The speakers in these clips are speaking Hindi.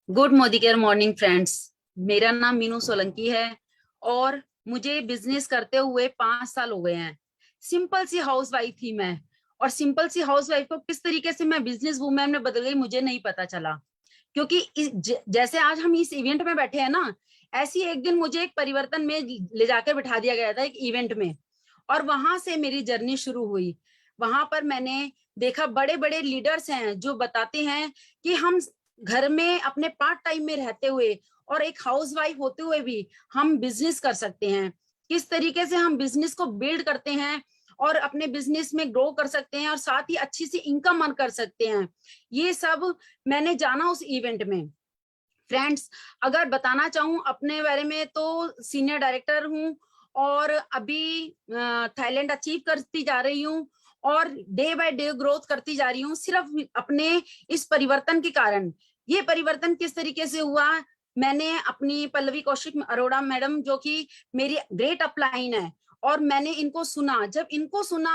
Good Modicare morning friends. मेरा नाम मीनू सोलंकी है और मुझे बिजनेस करते हुए 5 साल हो गए हैं। सिंपल सी हाउस वाइफ थी मैं, और सिंपल सी हाउस वाइफ को किस तरीके से मैं बिजनेस वूमेन में बदल गई मुझे नहीं पता चला। क्योंकि जैसे आज हम इस इवेंट में बैठे हैं ना, ऐसी एक दिन मुझे एक परिवर्तन में ले जाकर बिठा दिया गया था एक इवेंट में, और वहां से मेरी जर्नी शुरू हुई। वहां पर मैंने देखा बड़े बड़े लीडर्स हैं जो बताते हैं कि हम घर में अपने पार्ट टाइम में रहते हुए और एक हाउस वाइफ होते हुए भी हम बिजनेस कर सकते हैं। किस तरीके से हम बिजनेस को बिल्ड करते हैं और अपने बिजनेस में ग्रो कर सकते हैं और साथ ही अच्छी सी इनकम अर्न कर सकते हैं, ये सब मैंने जाना उस इवेंट में। फ्रेंड्स, अगर बताना चाहूँ अपने बारे में तो सीनियर डायरेक्टर हूँ और अभी थाईलैंड अचीव करती जा रही हूँ और डे बाय डे ग्रोथ करती जा रही हूँ, सिर्फ अपने इस परिवर्तन के कारण। ये परिवर्तन किस तरीके से हुआ, मैंने अपनी पल्लवी कौशिक अरोड़ा मैडम जो कि मेरी ग्रेट अपलाइन है, और मैंने इनको सुना। जब इनको सुना,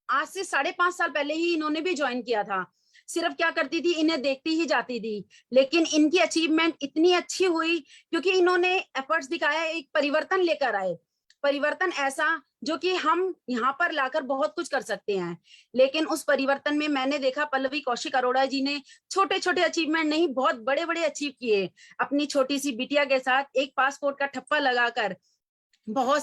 आज से 5.5 साल पहले ही इन्होंने भी ज्वाइन किया था। सिर्फ क्या करती थी, इन्हें देखती ही जाती थी, लेकिन इनकी अचीवमेंट इतनी अच्छी हुई क्योंकि इन्होंने एफर्ट्स दिखाया, एक परिवर्तन लेकर आए। परिवर्तन ऐसा जो कि हम यहाँ पर लाकर बहुत कुछ कर सकते हैं। लेकिन उस परिवर्तन में मैंने देखा पल्लवी कौशिक अरोड़ा जी ने छोटे छोटे अचीवमेंट नहीं, बहुत बड़े बड़े अचीव किए। अपनी छोटी सी बिटिया के साथ एक पासपोर्ट का ठप्पा लगाकर बहुत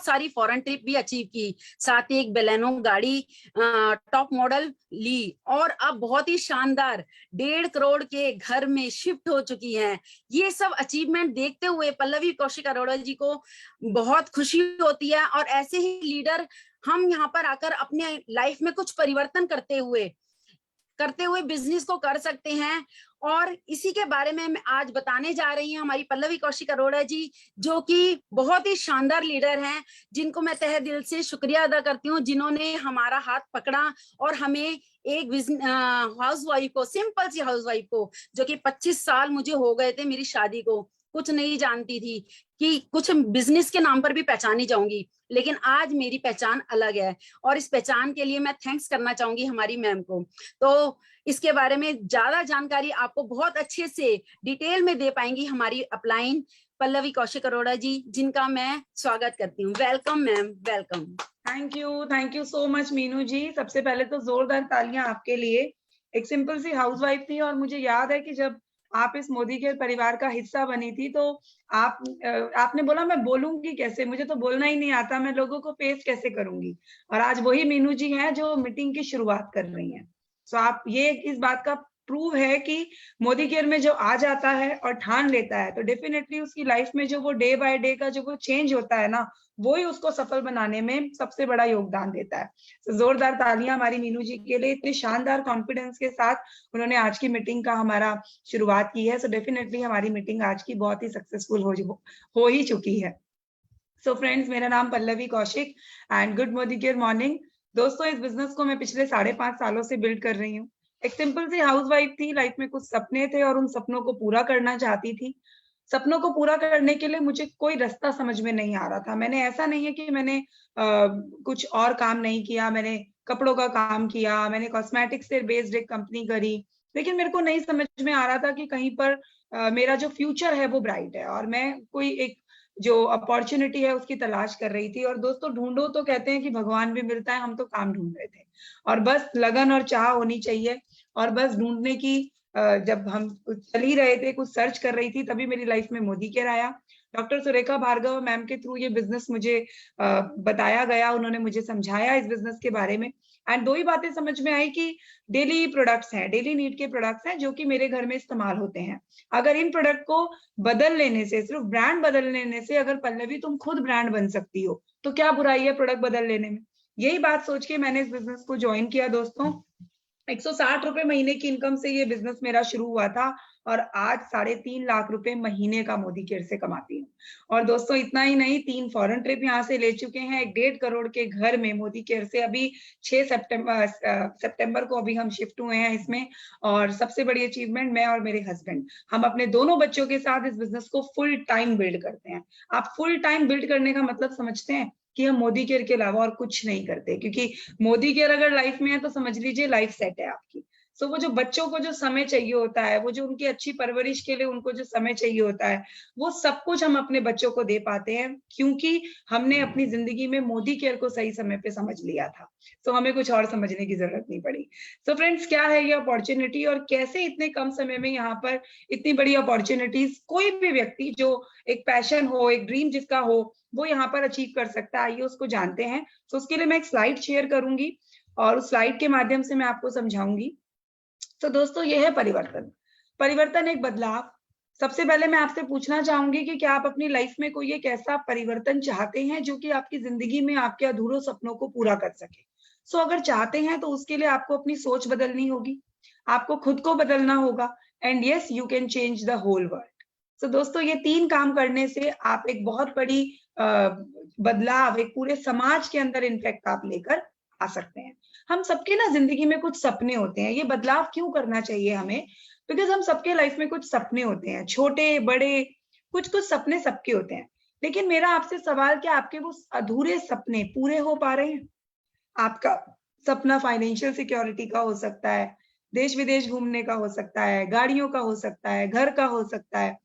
सारी फॉरेन ट्रिप भी अचीव की, साथ ही एक बेलेनो गाड़ी टॉप मॉडल ली, और अब बहुत ही शानदार 1.5 करोड़ के घर में शिफ्ट हो चुकी हैं। ये सब अचीवमेंट देखते हुए पल्लवी कौशिक अरोड़ा जी को बहुत खुशी होती है, और ऐसे ही लीडर हम यहाँ पर आकर अपने लाइफ में कुछ परिवर्तन करते हुए बिजनेस को कर सकते हैं। और इसी के बारे में मैं आज बताने जा रही हूँ हमारी पल्लवी कौशिक अरोड़ा जी, जो कि बहुत ही शानदार लीडर हैं, जिनको मैं तहे दिल से शुक्रिया अदा करती हूँ, जिन्होंने हमारा हाथ पकड़ा और हमें एक हाउस वाइफ को, सिंपल सी हाउस वाइफ को, जो कि 25 साल मुझे हो गए थे मेरी शादी को, कुछ नहीं जानती थी कि कुछ बिजनेस के नाम पर भी पहचानी जाऊंगी, लेकिन आज मेरी पहचान अलग है। और इस पहचान के लिए मैं थैंक्स करना चाहूंगी हमारी मैम को। तो इसके बारे में ज्यादा जानकारी आपको बहुत अच्छे से डिटेल में दे पाएंगी हमारी अपलाइन पल्लवी कौशिक अरोड़ा जी, जिनका मैं स्वागत करती हूँ। Welcome ma'am, welcome. Thank you so much Meenu ji. सबसे पहले तो जोरदार तालियां आपके लिए। एक सिंपल सी हाउसवाइफ थी और मुझे याद है कि जब आप इस मोदी केयर परिवार का हिस्सा बनी थी तो आपने बोला मैं बोलूंगी कैसे, मुझे तो बोलना ही नहीं आता, मैं लोगों को फेस कैसे करूंगी। और आज वही मीनू जी हैं जो मीटिंग की शुरुआत कर रही हैं। तो आप ये इस बात का प्रूव है कि मोदी केयर में जो आ जाता है और ठान लेता है तो डेफिनेटली उसकी लाइफ में जो वो डे बाय डे का जो वो चेंज होता है ना, वो ही उसको सफल बनाने में सबसे बड़ा योगदान देता है। तो जोरदार तालियां हमारी मीनू जी के लिए, इतने शानदार कॉन्फिडेंस के साथ उन्होंने आज की मीटिंग का हमारा शुरुआत की है। सो डेफिनेटली हमारी मीटिंग आज की बहुत ही सक्सेसफुल हो ही चुकी है। सो फ्रेंड्स, मेरा नाम Pallavi Kaushik and good Modicare morning. दोस्तों, इस बिजनेस को मैं पिछले 5.5 सालों से बिल्ड कर रही हूँ। एक सिंपल सी हाउसवाइफ थी, लाइफ में कुछ सपने थे और उन सपनों को पूरा करना चाहती थी। सपनों को पूरा करने के लिए मुझे कोई रास्ता समझ में नहीं आ रहा था। मैंने ऐसा नहीं है कि मैंने कुछ और काम नहीं किया, मैंने कपड़ों का काम किया, मैंने कॉस्मेटिक्स से बेस्ड एक कंपनी करी, लेकिन मेरे को नहीं समझ में आ रहा था कि कहीं पर मेरा जो फ्यूचर है वो ब्राइट है और मैं कोई एक जो अपॉर्चुनिटी है उसकी तलाश कर रही थी। और दोस्तों, ढूंढो तो कहते हैं कि भगवान भी मिलता है, हम तो काम ढूंढ रहे थे और बस लगन और चाह होनी चाहिए। और बस ढूंढने की जब हम चल ही रहे थे, कुछ सर्च कर रही थी, तभी मेरी लाइफ में मोदी केयर आया। डॉक्टर सुरेखा भार्गव मैम के थ्रू ये बिजनेस मुझे बताया गया, उन्होंने मुझे समझाया इस बिजनेस के बारे में। एंड दो ही बातें समझ में आई कि डेली प्रोडक्ट्स हैं, डेली नीड के प्रोडक्ट्स हैं जो कि मेरे घर में इस्तेमाल होते हैं। अगर इन प्रोडक्ट को बदल लेने से, सिर्फ ब्रांड बदल लेने से, अगर पल्लवी तुम खुद ब्रांड बन सकती हो तो क्या बुराई है प्रोडक्ट बदल लेने में। यही बात सोच के मैंने इस बिजनेस को ज्वाइन किया। दोस्तों, 160 रुपए महीने की इनकम से ये बिजनेस मेरा शुरू हुआ था और आज 3.5 लाख रुपए महीने का मोदी केयर से कमाती हूँ। और दोस्तों, इतना ही नहीं, 3 फॉरेन ट्रिप यहाँ से ले चुके हैं, 1.5 करोड़ के घर में मोदी केयर से अभी 6 सितंबर को अभी हम शिफ्ट हुए हैं इसमें। और सबसे बड़ी अचीवमेंट, मैं और मेरे हस्बैंड, हम अपने दोनों बच्चों के साथ इस बिजनेस को फुल टाइम बिल्ड करते हैं। आप फुल टाइम बिल्ड करने का मतलब समझते हैं कि हम मोदी केयर के अलावा और कुछ नहीं करते, क्योंकि मोदी केयर अगर लाइफ में है तो समझ लीजिए लाइफ सेट है आपकी। सो वो जो बच्चों को जो समय चाहिए होता है, वो जो उनकी अच्छी परवरिश के लिए उनको जो समय चाहिए होता है, वो सब कुछ हम अपने बच्चों को दे पाते हैं, क्योंकि हमने अपनी जिंदगी में मोदी केयर को सही समय पे समझ लिया था। तो हमें कुछ और समझने की जरूरत नहीं पड़ी। सो फ्रेंड्स, क्या है ये अपॉर्चुनिटी और कैसे इतने कम समय में यहाँ पर इतनी बड़ी अपॉर्चुनिटीज कोई भी व्यक्ति जो एक पैशन हो, एक ड्रीम जिसका हो, वो यहाँ पर अचीव कर सकता है, आइए उसको जानते हैं। तो उसके लिए मैं एक स्लाइड शेयर करूंगी और उस स्लाइड के माध्यम से मैं आपको समझाऊंगी। तो दोस्तों, ये है परिवर्तन। परिवर्तन एक बदलाव। सबसे पहले मैं आपसे पूछना चाहूंगी कि क्या आप अपनी लाइफ में कोई एक ऐसा परिवर्तन चाहते हैं जो कि आपकी जिंदगी में आपके अधूरे सपनों को पूरा कर सके? सो अगर चाहते हैं तो उसके लिए आपको अपनी सोच बदलनी होगी, आपको खुद को बदलना होगा, and yes, you can change the whole world. तो दोस्तों, ये 3 काम करने से आप एक बहुत बड़ी बदलाव एक पूरे समाज के अंदर इनफैक्ट आप लेकर आ सकते हैं। हम सबके ना जिंदगी में कुछ सपने होते हैं। ये बदलाव क्यों करना चाहिए हमें? बिकॉज हम सबके लाइफ में कुछ सपने होते हैं, छोटे बड़े, कुछ कुछ सपने सबके होते हैं। लेकिन मेरा आपसे सवाल, क्या आपके वो अधूरे सपने पूरे हो पा रहे हैं? आपका सपना फाइनेंशियल सिक्योरिटी का हो सकता है, देश विदेश घूमने का हो सकता है, गाड़ियों का हो सकता है, घर का हो सकता है।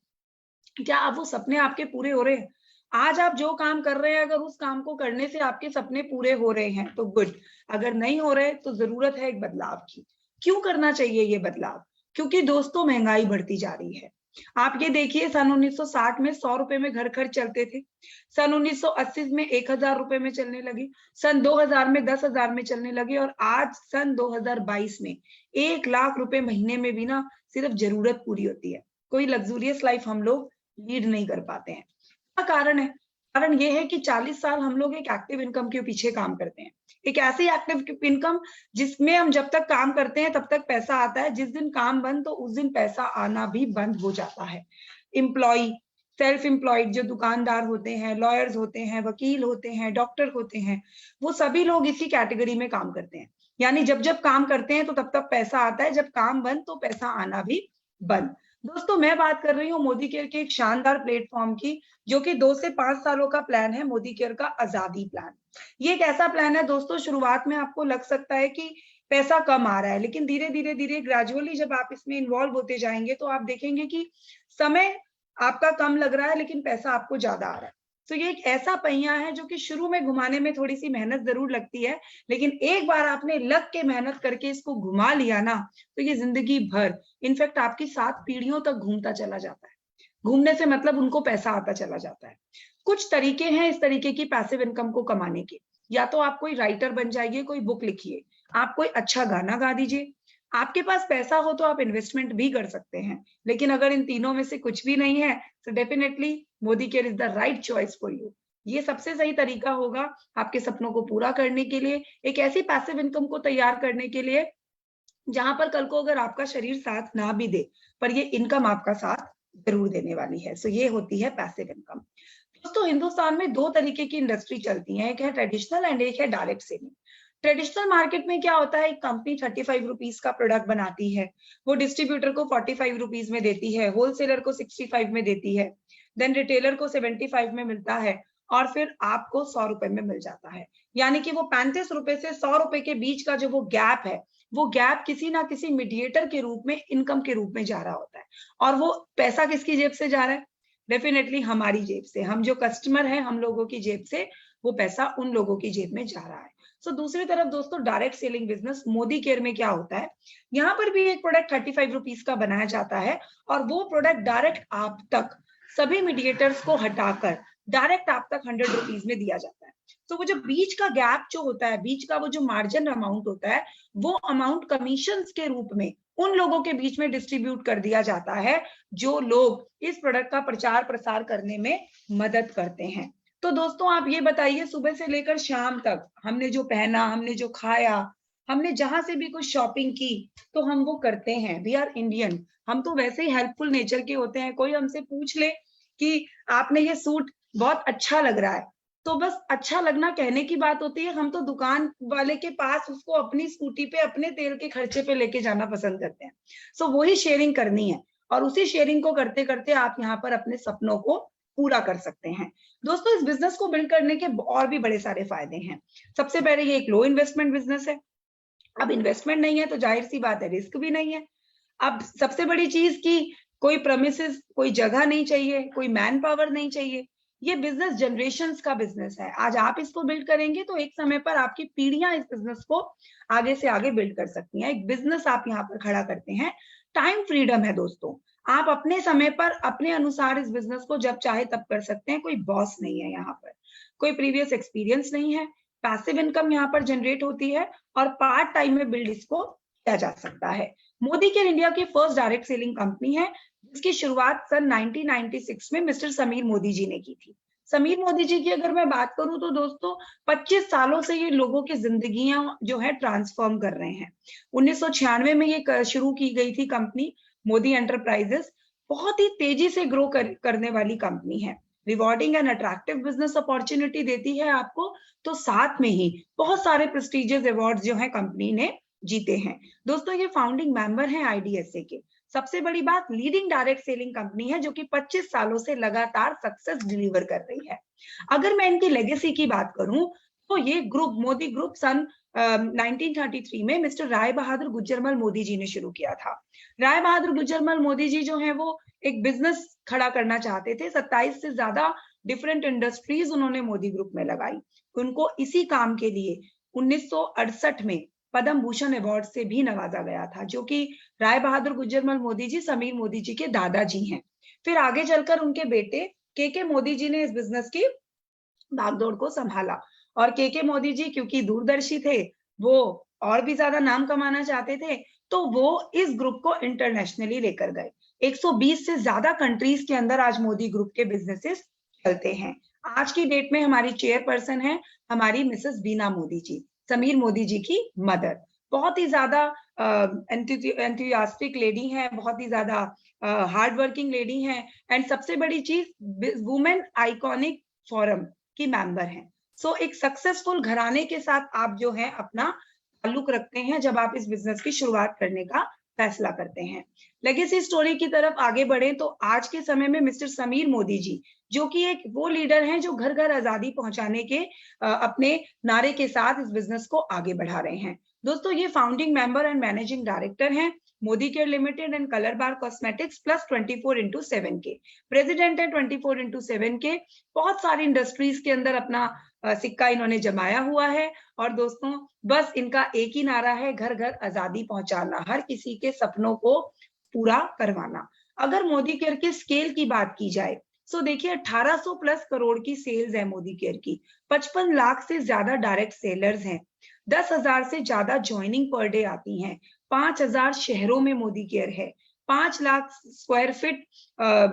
क्या आप वो सपने आपके पूरे हो रहे हैं? आज आप जो काम कर रहे हैं, अगर उस काम को करने से आपके सपने पूरे हो रहे हैं तो गुड। अगर नहीं हो रहे तो जरूरत है एक बदलाव की। क्यों करना चाहिए ये बदलाव? क्योंकि दोस्तों, महंगाई बढ़ती जा रही है। आप ये देखिए, सन 1960 में 100 रुपए में घर खर्च चलते थे, सन 1980 में 1000 रुपए में चलने लगे, सन 2000 में 10,000 में चलने लगे, और आज सन 2022 में 1 लाख रुपए महीने में भी ना सिर्फ जरूरत पूरी होती है। कोई लग्जूरियस लाइफ हम लोग लीड नहीं कर पाते हैं। क्या कारण है? कारण ये है कि 40 साल हम लोग एक एक्टिव इनकम के पीछे काम करते हैं। एक ऐसी एक्टिव इनकम जिसमें हम जब तक काम करते हैं तब तक पैसा आता है, जिस दिन काम बंद तो उस दिन पैसा आना भी बंद हो जाता है। एम्प्लॉय, सेल्फ एम्प्लॉयड जो दुकानदार होते हैं, लॉयर्स होते हैं, वकील होते हैं, डॉक्टर होते हैं, वो सभी लोग इसी कैटेगरी में काम करते हैं। यानी जब जब काम करते हैं तो तब तक पैसा आता है, जब काम बंद तो पैसा आना भी बंद। दोस्तों, मैं बात कर रही हूँ मोदी केयर के एक शानदार प्लेटफॉर्म की, जो कि 2 से 5 सालों का प्लान है, मोदी केयर का आजादी प्लान। ये एक ऐसा प्लान है दोस्तों, शुरुआत में आपको लग सकता है कि पैसा कम आ रहा है, लेकिन धीरे धीरे धीरे ग्रेजुअली जब आप इसमें इन्वॉल्व होते जाएंगे तो आप देखेंगे कि समय आपका कम लग रहा है लेकिन पैसा आपको ज्यादा आ रहा है। तो ये एक ऐसा पहिया है जो कि शुरू में घुमाने में थोड़ी सी मेहनत जरूर लगती है, लेकिन एक बार आपने लग के मेहनत करके इसको घुमा लिया ना, तो ये जिंदगी भर, इनफैक्ट आपकी 7 पीढ़ियों तक घूमता चला जाता है। घूमने से मतलब उनको पैसा आता चला जाता है। कुछ तरीके हैं इस तरीके की पैसिव इनकम को कमाने के। या तो आप कोई राइटर बन जाइए, कोई बुक लिखिए, आप कोई अच्छा गाना गा दीजिए, आपके पास पैसा हो तो आप इन्वेस्टमेंट भी कर सकते हैं। लेकिन अगर इन तीनों में से कुछ भी नहीं है तो definitely Modi care is the right choice for you. ये सबसे सही तरीका होगा आपके सपनों को पूरा करने के लिए, एक ऐसी पैसिव इनकम को तैयार करने के लिए जहां पर कल को अगर आपका शरीर साथ ना भी दे, पर ये इनकम आपका साथ जरूर देने वाली है। सो ये होती है पैसिव इनकम। दोस्तों, हिंदुस्तान में 2 तरीके की इंडस्ट्री चलती है, एक है ट्रेडिशनल एंड एक है डायरेक्ट सेलिंग। ट्रेडिशनल मार्केट में क्या होता है, एक कंपनी 35 रुपीज का प्रोडक्ट बनाती है, वो डिस्ट्रीब्यूटर को 45 रुपीज में देती है, होलसेलर को 65 में देती है, देन रिटेलर को 75 में मिलता है, और फिर आपको 100 रुपए में मिल जाता है। यानी कि वो 35 रुपए से 100 रुपए के बीच का जो वो गैप है, वो गैप किसी ना किसी मीडिएटर के रूप में, इनकम के रूप में जा रहा होता है। और वो पैसा किसकी जेब से जा रहा है? डेफिनेटली हमारी जेब से। हम जो कस्टमर हैं, हम लोगों की जेब से वो पैसा उन लोगों की जेब में जा रहा है। सो दूसरी तरफ दोस्तों, direct selling business Modi care में क्या होता है, यहाँ पर भी एक प्रोडक्ट 35 रुपीज का बनाया जाता है, और वो प्रोडक्ट डायरेक्ट आप तक सभी मीडिएटर्स को हटाकर डायरेक्ट आप तक 100 रुपीज में दिया जाता है। तो वो जो बीच का गैप जो होता है, बीच का वो जो मार्जिन अमाउंट होता है, वो अमाउंट कमीशंस के रूप में उन लोगों के बीच में डिस्ट्रीब्यूट कर दिया जाता है जो लोग इस प्रोडक्ट का प्रचार प्रसार करने में मदद करते हैं। तो दोस्तों, आप ये बताइए, सुबह से लेकर शाम तक हमने जो पहना, हमने जो खाया, हमने जहां से भी कुछ शॉपिंग की, तो हम वो करते हैं। वी आर इंडियन, हम तो वैसे ही हेल्पफुल नेचर के होते हैं। कोई हमसे पूछ ले कि आपने ये सूट बहुत अच्छा लग रहा है, तो बस अच्छा लगना कहने की बात होती है। हम तो दुकान वाले के पास उसको अपनी स्कूटी पे अपने तेल के खर्चे पे लेके जाना पसंद करते हैं। सो वही शेयरिंग करनी है, और उसी शेयरिंग को करते करते आप यहाँ पर अपने सपनों को पूरा कर सकते हैं। दोस्तों, इस बिजनेस को बिल्ड करने के और भी बड़े सारे फायदे हैं। सबसे पहले ये एक लो इन्वेस्टमेंट बिजनेस है। अब इन्वेस्टमेंट नहीं है तो जाहिर सी बात है रिस्क भी नहीं है। अब सबसे बड़ी चीज की कोई प्रेमिसेस, कोई जगह नहीं चाहिए, कोई मैन पावर नहीं चाहिए। ये बिजनेस जनरेशंस का बिजनेस है। आज आप इसको बिल्ड करेंगे तो एक समय पर आपकी पीढ़ियां इस बिजनेस को आगे से आगे बिल्ड कर सकती हैं। एक बिजनेस आप यहाँ पर खड़ा करते हैं। टाइम फ्रीडम है दोस्तों। आप अपने समय पर अपने अनुसार इस बिजनेस को जब चाहे तब कर सकते हैं। कोई बॉस नहीं है यहाँ पर, कोई प्रीवियस एक्सपीरियंस नहीं है। पैसिव इनकम यहाँ पर जनरेट होती है और पार्ट टाइम में बिल्ड इसको किया जा सकता है। मोदी केयर इंडिया की फर्स्ट डायरेक्ट सेलिंग कंपनी है, जिसकी शुरुआत सन 1996 में मिस्टर समीर मोदी जी ने की थी। समीर मोदी जी की अगर मैं बात करूं तो दोस्तों 25 सालों से ये लोगों की जिंदगियां जो है ट्रांसफॉर्म कर रहे हैं। 1996 में ये शुरू की गई थी कंपनी मोदी एंटरप्राइजेस। बहुत ही तेजी से ग्रो करने वाली कंपनी है। Rewarding and attractive business opportunity देती है आपको, तो साथ में ही बहुत सारे प्रेस्टिजियस अवार्ड जो है कंपनी ने जीते हैं। दोस्तों ये फाउंडिंग मेंबर हैं आईडीएसए के। सबसे बड़ी बात, लीडिंग डायरेक्ट सेलिंग कंपनी है जो कि 25 सालों से लगातार सक्सेस डिलीवर कर रही है। अगर मैं इनकी लेगेसी की बात करूं तो ये ग्रुप मोदी ग्रुप सन 1933 में मिस्टर राय बहादुर गुजरमल मोदी जी ने शुरू किया था। राय बहादुर गुजरमल मोदी जी जो है वो एक बिजनेस खड़ा करना चाहते थे। 27 से ज्यादा डिफरेंट इंडस्ट्रीज उन्होंने मोदी ग्रुप में लगाई। उनको इसी काम के लिए 1968 में पद्म भूषण अवार्ड से भी नवाजा गया था, जो कि राय बहादुर गुजरमल मोदी जी समीर मोदी जी के दादाजी हैं। फिर आगे चलकर उनके बेटे के मोदी जी ने इस बिजनेस की भागदौड़ को संभाला। और के मोदी जी क्योंकि दूरदर्शी थे, वो और भी ज्यादा नाम कमाना चाहते थे, तो वो इस ग्रुप को इंटरनेशनली लेकर गए। 120 से ज्यादा कंट्रीज के अंदर आज मोदी ग्रुप के बिजनेसेस चलते हैं। आज की डेट में हमारी चेयरपर्सन है हमारी मिसेस बीना मोदी जी, समीर मोदी जी की मदर। बहुत ही ज्यादा एंथुसियास्टिक लेडी हैं, बहुत ही ज्यादा हार्ड वर्किंग लेडी हैं, एंड सबसे बड़ी चीज वुमेन आइकॉनिक फोरम की मेंबर हैं। सो एक सक्सेसफुल घराने के साथ आप जो है अपना ताल्लुक रखते हैं जब आप इस बिजनेस की शुरुआत करने का फैसला करते हैं। लेगेसी स्टोरी की तरफ आगे बढ़े तो आज के समय में मिस्टर समीर मोदी जी, जो कि एक वो लीडर हैं जो घर घर आजादी पहुंचाने के अपने नारे के साथ इस बिजनेस को आगे बढ़ा रहे हैं। दोस्तों ये founding member and managing director हैं Modicare limited and Colorbar cosmetics plus 24x7 के प्रेसिडेंट है। 24x7 के बहुत सारी इंडस्ट्रीज के अंदर अपना सिक्का इन्होंने जमाया हुआ है। और दोस्तों बस इनका एक ही नारा है, घर घर आजादी पहुंचाना, हर किसी के सपनों को पूरा करवाना। अगर मोदी केयर के स्केल की बात की जाए तो देखिए 1800 प्लस करोड़ की सेल्स है मोदी केयर की। 55 लाख से ज्यादा डायरेक्ट सेलर्स हैं। 10,000 से ज्यादा ज्वाइनिंग पर डे आती हैं। 5,000 शहरों में मोदी केयर है। 5 लाख स्क्वायर फीट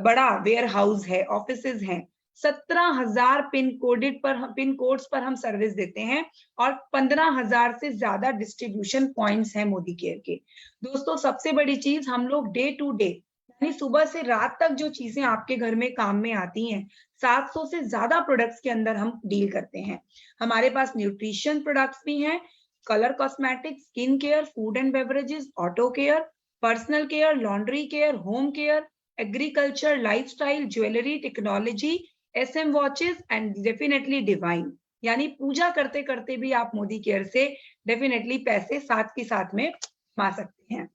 बड़ा वेयर हाउस है, ऑफिसेज हैं। 17,000 पिन कोड्स पर हम सर्विस देते हैं और 15,000 से ज्यादा डिस्ट्रीब्यूशन पॉइंट्स हैं मोदी केयर के। दोस्तों सबसे बड़ी चीज, हम लोग डे टू डे यानी सुबह से रात तक जो चीजें आपके घर में काम में आती हैं, 700 से ज्यादा प्रोडक्ट्स के अंदर हम डील करते हैं। हमारे पास न्यूट्रिशन प्रोडक्ट्स भी हैं, colour cosmetics, skin care, food and beverages, auto care, personal care, laundry care, home care, agriculture, lifestyle, jewellery, technology, SM watches and definitely divine. यानी पूजा करते करते भी आप मोदी केयर से डेफिनेटली पैसे साथ के साथ में कमा सकते हैं।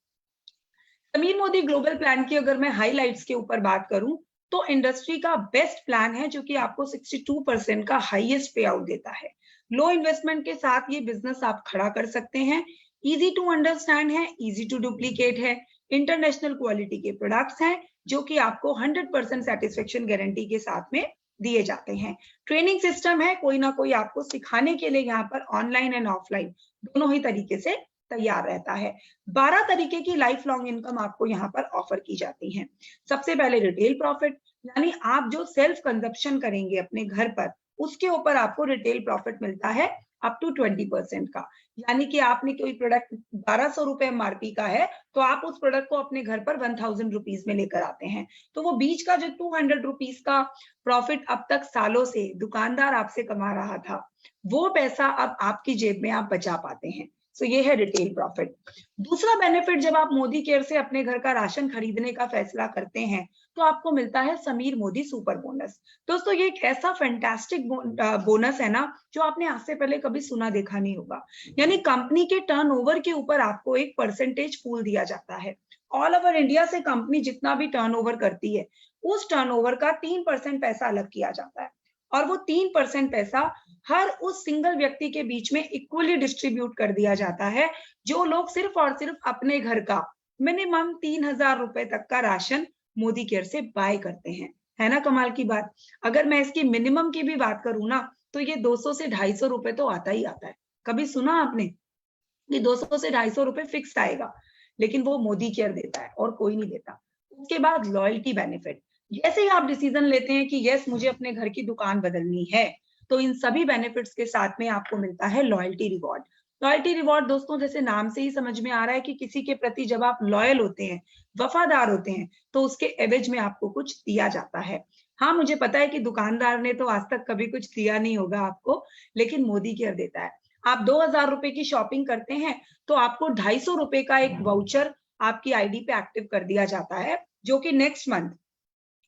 समीर मोदी ग्लोबल प्लान की अगर मैं हाइलाइट्स के ऊपर बात करूं तो इंडस्ट्री का बेस्ट प्लान है जो कि आपको 62% का हाईएस्ट पे आउट देता है। लो इन्वेस्टमेंट के साथ ये बिजनेस आप खड़ा कर सकते हैं। इजी टू अंडरस्टैंड है, इजी टू डुप्लीकेट है, इंटरनेशनल क्वालिटी के प्रोडक्ट्स हैं जो कि आपको 100% सेटिस्फेक्शन गारंटी के साथ में दिए जाते हैं। ट्रेनिंग सिस्टम है, कोई ना कोई आपको सिखाने के लिए यहाँ पर ऑनलाइन एंड ऑफलाइन दोनों ही तरीके से तैयार रहता है। 12 तरीके की लाइफ लॉन्ग इनकम आपको यहाँ पर ऑफर की जाती है। सबसे पहले रिटेल प्रॉफिट, यानी आप जो सेल्फ कंजप्शन करेंगे अपने घर पर, उसके ऊपर आपको रिटेल प्रॉफिट मिलता है अप टू 20% का। यानी कि आपने कोई प्रोडक्ट 1200 रुपए MRP का है तो आप उस प्रोडक्ट को अपने घर पर 1000 रुपीज में लेकर आते हैं, तो वो बीच का जो 200 रुपीज का प्रॉफिट अब तक सालों से दुकानदार आपसे कमा रहा था, वो पैसा अब आपकी जेब में आप बचा पाते हैं। सो ये है रिटेल प्रॉफिट। दूसरा बेनिफिट, जब आप मोदी केयर से अपने घर का राशन खरीदने का फैसला करते हैं तो आपको मिलता है समीर मोदी सुपर बोनस। दोस्तों ये एक ऐसा फैंटास्टिक बोनस है ना जो आपने आज से पहले कभी सुना देखा नहीं होगा। यानी कंपनी के टर्नओवर के ऊपर आपको एक परसेंटेज पूल दिया जाता है। ऑल ओवर इंडिया से कंपनी जितना भी टर्नओवर करती है उस टर्नओवर का 3% पैसा अलग किया जाता है और वो 3% पैसा हर उस सिंगल व्यक्ति के बीच में इक्वली डिस्ट्रीब्यूट कर दिया जाता है जो लोग सिर्फ और सिर्फ अपने घर का मिनिमम 3,000 रुपए तक का राशन मोदी केयर से बाय करते हैं। है ना कमाल की बात। अगर मैं इसकी मिनिमम की भी बात करूं ना तो ये 200 से 250 रुपए तो आता ही आता है। कभी सुना आपने कि 200 से 250 रुपए फिक्स आएगा, लेकिन वो मोदी केयर देता है और कोई नहीं देता। उसके बाद लॉयल्टी बेनिफिट, जैसे ही आप डिसीजन लेते हैं कि यस मुझे अपने घर की दुकान बदलनी है तो इन सभी बेनिफिट्स के साथ में आपको मिलता है लॉयल्टी रिवॉर्ड। लॉयल्टी रिवॉर्ड दोस्तों जैसे नाम से ही समझ में आ रहा है कि किसी के प्रति जब आप लॉयल होते हैं, वफादार होते हैं, तो उसके एवज में आपको कुछ दिया जाता है। हाँ मुझे पता है कि दुकानदार ने तो आज तक कभी कुछ दिया नहीं होगा आपको, लेकिन मोदी केयर देता है। आप 2,000 रुपए की शॉपिंग करते हैं तो आपको 250 रुपए का एक वाउचर आपकी आईडी पे एक्टिव कर दिया जाता है, जो कि नेक्स्ट मंथ